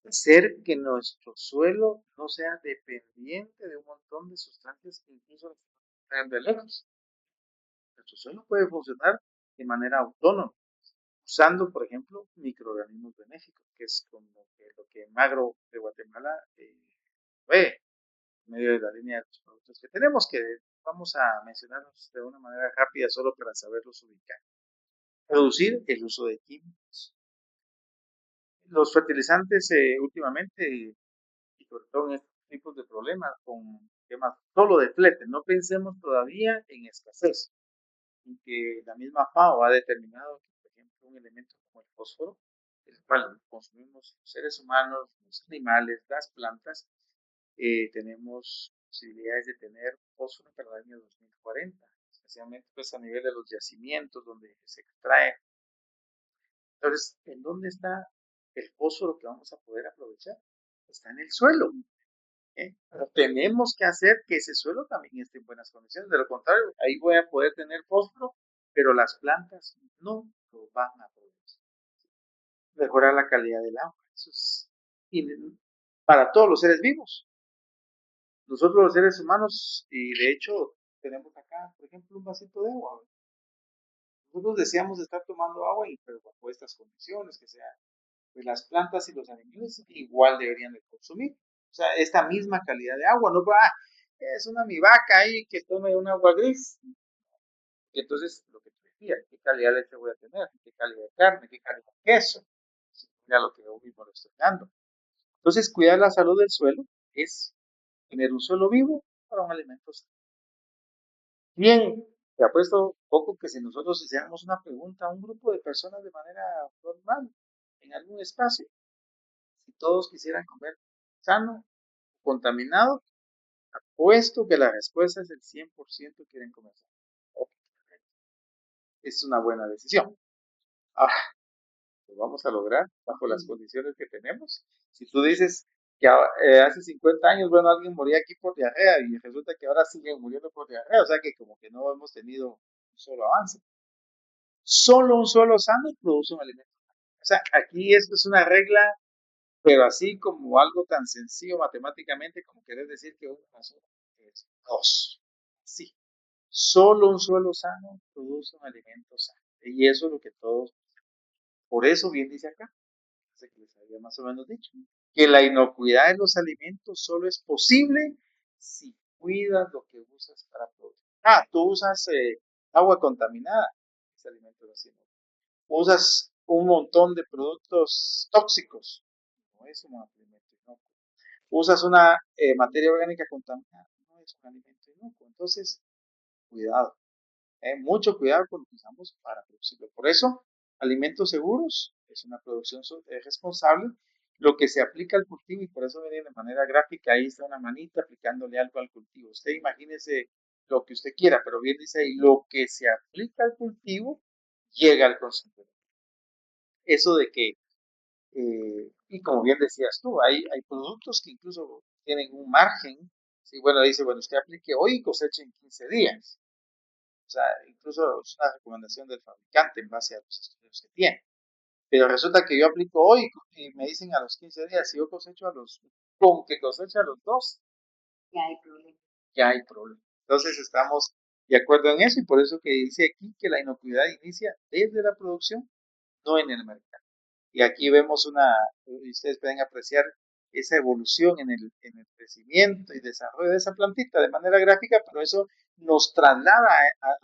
Hacer que nuestro suelo no sea dependiente de un montón de sustancias que incluso están de lejos. Nuestro suelo puede funcionar de manera autónoma, usando, por ejemplo, microorganismos benéficos, que es como lo que Magro de Guatemala ve en medio de la línea de los productos que tenemos, que vamos a mencionarlos de una manera rápida solo para saberlos ubicar. Reducir el uso de químicos. Los fertilizantes últimamente y sobre todo en estos tipos de problemas con temas solo de flete. No pensemos todavía en escasez, en que la misma FAO ha determinado que, por ejemplo, un elemento como el fósforo, el cual consumimos los seres humanos, los animales, las plantas, tenemos posibilidades de tener fósforo para el año 2040, especialmente pues a nivel de los yacimientos donde se extrae. Entonces, ¿en dónde está el fósforo que vamos a poder aprovechar? Está en el suelo. Pero tenemos que hacer que ese suelo también esté en buenas condiciones. De lo contrario, ahí voy a poder tener fósforo, pero las plantas no lo van a aprovechar. Mejorar la calidad del agua. Eso es para todos los seres vivos. Nosotros los seres humanos, y de hecho tenemos acá, por ejemplo, un vasito de agua. Nosotros deseamos estar tomando agua, pero bajo estas condiciones, que sea, pues las plantas y los animales igual deberían de consumir. O sea, esta misma calidad de agua, no, es una mi vaca ahí que tome un agua gris. Y entonces, lo que te decía, ¿qué calidad de leche voy a tener? ¿Qué calidad de carne? ¿Qué calidad de queso? Mira lo que yo mismo lo estoy dando. Entonces, cuidar la salud del suelo es tener un suelo vivo para un alimento sano. Bien, te apuesto poco que si nosotros hiciéramos una pregunta a un grupo de personas de manera normal, en algún espacio, si todos quisieran comer sano, contaminado, apuesto que la respuesta es el 100% quieren comer sano. Ok, es una buena decisión. Ahora, lo vamos a lograr bajo las condiciones que tenemos. Si tú dices que hace 50 años, bueno, alguien moría aquí por diarrea y resulta que ahora siguen muriendo por diarrea, o sea que como que no hemos tenido un solo avance. Solo un suelo sano produce un alimento. O sea, aquí esto es una regla, pero así como algo tan sencillo matemáticamente como querer decir que uno más uno es dos. Sí, solo un suelo sano produce un alimento sano. Y eso es lo que todos, por eso bien dice acá, que les había más o menos dicho, que la inocuidad de los alimentos solo es posible si cuidas lo que usas para producir. Tú usas agua contaminada, ese alimento no es inocuo. Usas un montón de productos tóxicos, no es un alimento inocuo. Usas una materia orgánica contaminada, no es un alimento inocuo. Entonces, cuidado. Mucho cuidado con lo que usamos para producirlo. Por eso, alimentos seguros es una producción responsable. Lo que se aplica al cultivo, y por eso viene de manera gráfica, ahí está una manita aplicándole algo al cultivo. Usted imagínese lo que usted quiera, pero bien dice ahí, lo que se aplica al cultivo llega al consumidor. Eso de que, y como bien decías tú, hay productos que incluso tienen un margen. Sí, bueno, dice, bueno, usted aplique hoy y coseche en 15 días. O sea, incluso es una recomendación del fabricante en base a los estudios que tiene. Pero resulta que yo aplico hoy y me dicen a los 15 días, si yo cosecho con que cosecha a los 2, Ya hay problema. ya hay problema. Entonces estamos de acuerdo en eso y por eso que dice aquí que la inocuidad inicia desde la producción, no en el mercado. Y aquí vemos y ustedes pueden apreciar esa evolución en el crecimiento y desarrollo de esa plantita de manera gráfica, pero eso nos traslada a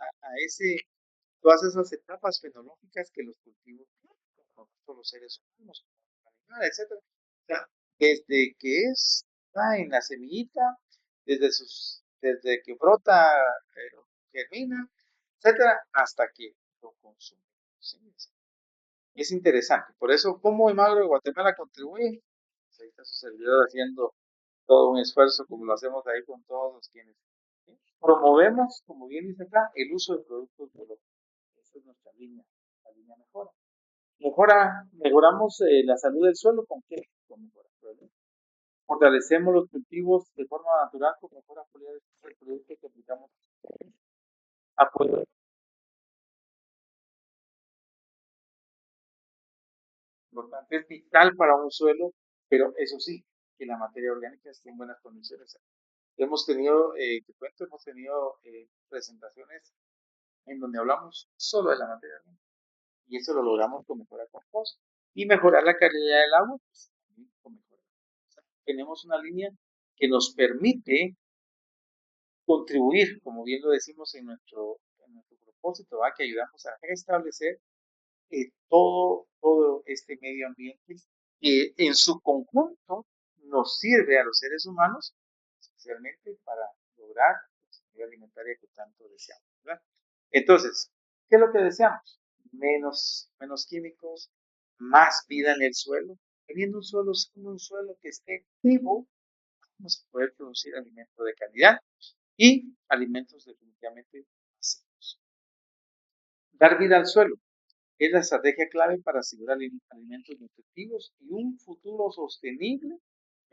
todas esas etapas fenológicas que los cultivos tienen, como todos los seres humanos, como los animales, etc. O sea, desde que está en la semillita, desde que brota, germina, etcétera, hasta que lo consume. ¿Sí? Es interesante. Por eso, ¿cómo Imagro de Guatemala contribuye? Pues ahí está su servidor haciendo todo un esfuerzo, como lo hacemos ahí con todos los quienes promovemos, como bien dice acá, el uso de productos biológicos. Esa es nuestra línea, la línea mejora. Mejoramos la salud del suelo con qué? Con mejora. Fortalecemos los cultivos de forma natural con mejora del producto que aplicamos. Apoyo importante, es vital para un suelo, pero eso sí, que la materia orgánica esté en buenas condiciones. Hemos tenido, te cuento, hemos tenido presentaciones en donde hablamos solo de la materia orgánica y eso lo logramos con mejora compost y mejorar la calidad del agua, pues también con mejora. O sea, tenemos una línea que nos permite contribuir, como bien lo decimos en nuestro propósito, que ayudamos a restablecer todo este medio ambiente que en su conjunto nos sirve a los seres humanos, especialmente para lograr la seguridad alimentaria que tanto deseamos, ¿verdad? Entonces, ¿qué es lo que deseamos? Menos químicos, más vida en el suelo. Teniendo un suelo que esté vivo, vamos a poder producir alimentos de calidad y alimentos definitivamente sanos. Dar vida al suelo es la estrategia clave para asegurar alimentos nutritivos y un futuro sostenible.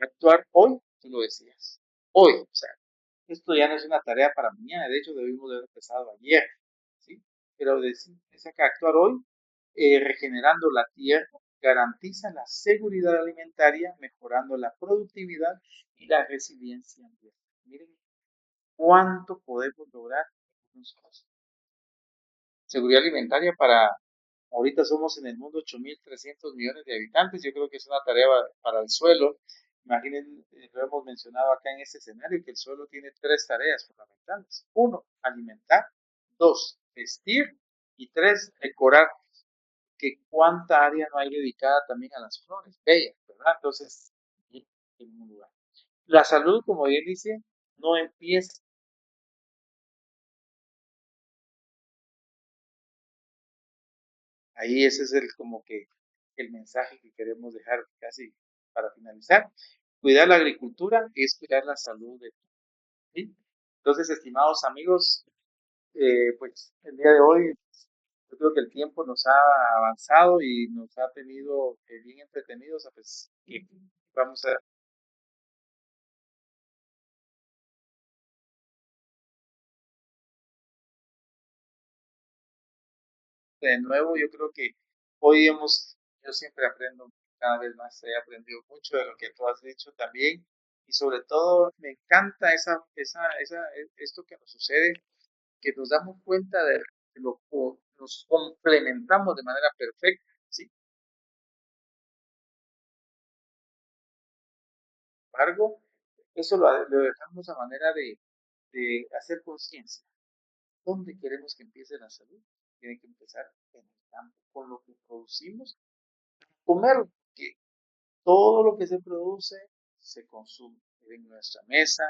Actuar hoy, tú lo decías, hoy, o sea, esto ya no es una tarea para mañana, de hecho debimos de haber empezado ayer, ¿sí? Pero dice que actuar hoy, regenerando la tierra, garantiza la seguridad alimentaria, mejorando la productividad y la resiliencia ambiental. Miren cuánto podemos lograr en unos pasos. Seguridad alimentaria ahorita somos en el mundo 8.300 millones de habitantes, yo creo que es una tarea para el suelo. Imaginen, lo hemos mencionado acá en este escenario, que el suelo tiene 3 tareas fundamentales. 1, alimentar. 2, vestir. Y 3, decorar. Que cuánta área no hay dedicada también a las flores, bellas, ¿verdad? Entonces, en un lugar. La salud, como bien dice, no empieza Ahí ese es como que el mensaje que queremos dejar casi para finalizar. Cuidar la agricultura es cuidar la salud de todos. ¿Sí? Entonces, estimados amigos, pues el día de hoy yo creo que el tiempo nos ha avanzado y nos ha tenido bien entretenidos, pues y vamos a de nuevo. Yo creo que hoy yo siempre aprendo cada vez más, he aprendido mucho de lo que tú has dicho también y sobre todo me encanta esto que nos sucede, que nos damos cuenta de nos complementamos de manera perfecta, ¿sí? Sin embargo, eso lo dejamos a manera de hacer conciencia. ¿Dónde queremos que empiece la salud? Tiene que empezar en el campo, con lo que producimos, comer, que todo lo que se produce se consume en nuestra mesa,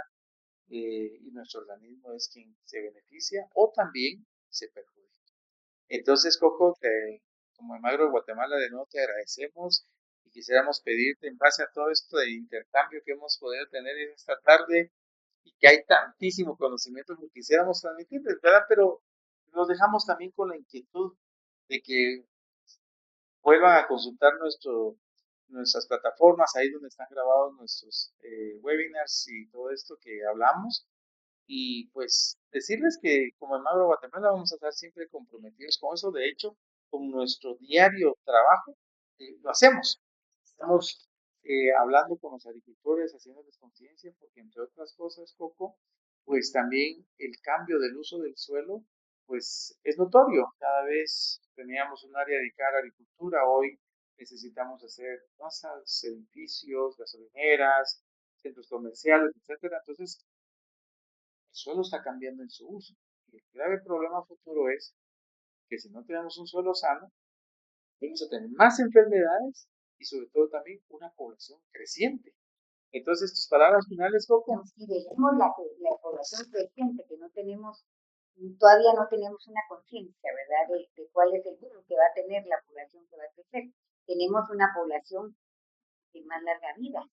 y nuestro organismo es quien se beneficia o también se perjudica. Entonces, Coco, como Almagro de Guatemala, de nuevo te agradecemos y quisiéramos pedirte, en base a todo esto de intercambio que hemos podido tener esta tarde y que hay tantísimo conocimiento que quisiéramos transmitirles, ¿verdad? Pero nos dejamos también con la inquietud de que vuelvan a consultar nuestras plataformas, ahí donde están grabados nuestros webinars y todo esto que hablamos. Y pues decirles que como en Magro Guatemala vamos a estar siempre comprometidos con eso. De hecho, con nuestro diario trabajo, lo hacemos. Estamos hablando con los agricultores, haciéndoles conciencia, porque entre otras cosas, Coco, pues también el cambio del uso del suelo, pues es notorio. Cada vez teníamos un área dedicada a la agricultura, hoy necesitamos hacer casas, edificios, gasolineras, centros comerciales, etcétera. Entonces, el suelo está cambiando en su uso. Y el grave problema futuro es que si no tenemos un suelo sano, vamos a tener más enfermedades y sobre todo también una población creciente. Entonces, tus palabras finales, Coco. Si dejemos la población creciente, que no tenemos, todavía no tenemos una conciencia, ¿verdad?, de cuál es el boom que va a tener la población que va a crecer. Tenemos una población de más larga vida.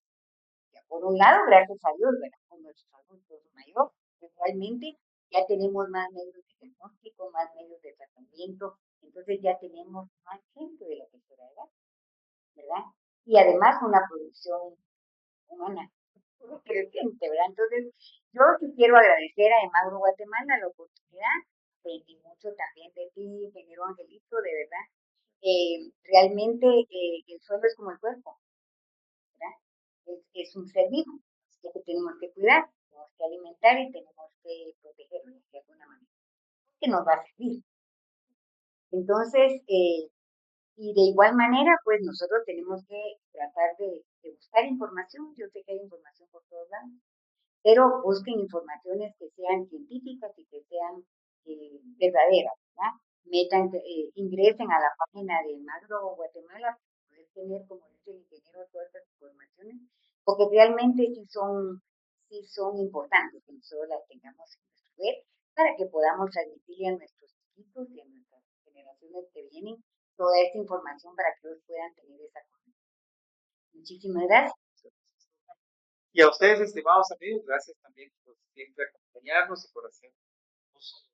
Ya, por un lado, gracias a Dios, ¿verdad?, con nuestros adultos mayores, realmente ya tenemos más medios de diagnóstico, más medios de tratamiento, entonces ya tenemos más gente de la tercera edad, ¿verdad? Y además una producción humana creciente, ¿verdad? Entonces, yo sí quiero agradecer a Emagro Guatemala la oportunidad, aprendí mucho también de ti, ingeniero Angelito, de verdad. Realmente el suelo es como el cuerpo, ¿verdad? Es un ser vivo, que tenemos que cuidar, tenemos que alimentar y tenemos que protegerlo de alguna manera, que nos va a servir. Entonces, y de igual manera, pues nosotros tenemos que tratar de buscar información. Yo sé que hay información por todos lados, pero busquen informaciones que sean científicas y que sean verdaderas, ¿verdad? Ingresen a la página de Magro Guatemala para poder tener, como dice el ingeniero, todas estas informaciones, porque realmente sí son importantes que nosotros las tengamos en nuestro web para que podamos transmitirle a nuestros hijos y a nuestras generaciones que vienen toda esta información para que ellos puedan tener esa conexión. Muchísimas gracias. Y a ustedes, estimados amigos, gracias también por siempre acompañarnos y por hacer uso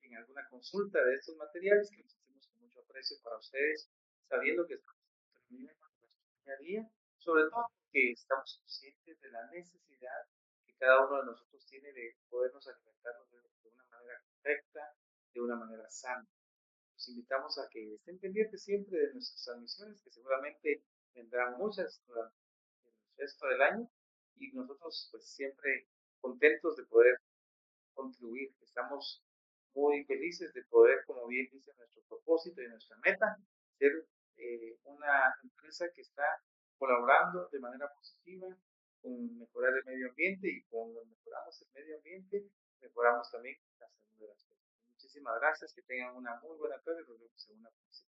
en alguna consulta de estos materiales que los hacemos con mucho aprecio para ustedes, sabiendo que estamos terminando nuestro día a día, sobre todo que estamos conscientes de la necesidad que cada uno de nosotros tiene de podernos alimentarnos de una manera correcta, de una manera sana. Los invitamos a que estén pendientes siempre de nuestras transmisiones, que seguramente vendrán muchas durante el resto del año, y nosotros pues siempre contentos de poder contribuir. Estamos muy felices de poder, como bien dice nuestro propósito y nuestra meta, ser una empresa que está colaborando de manera positiva con mejorar el medio ambiente, y cuando mejoramos el medio ambiente, mejoramos también la salud de las personas. Muchísimas gracias, que tengan una muy buena tarde y nos vemos en una próxima.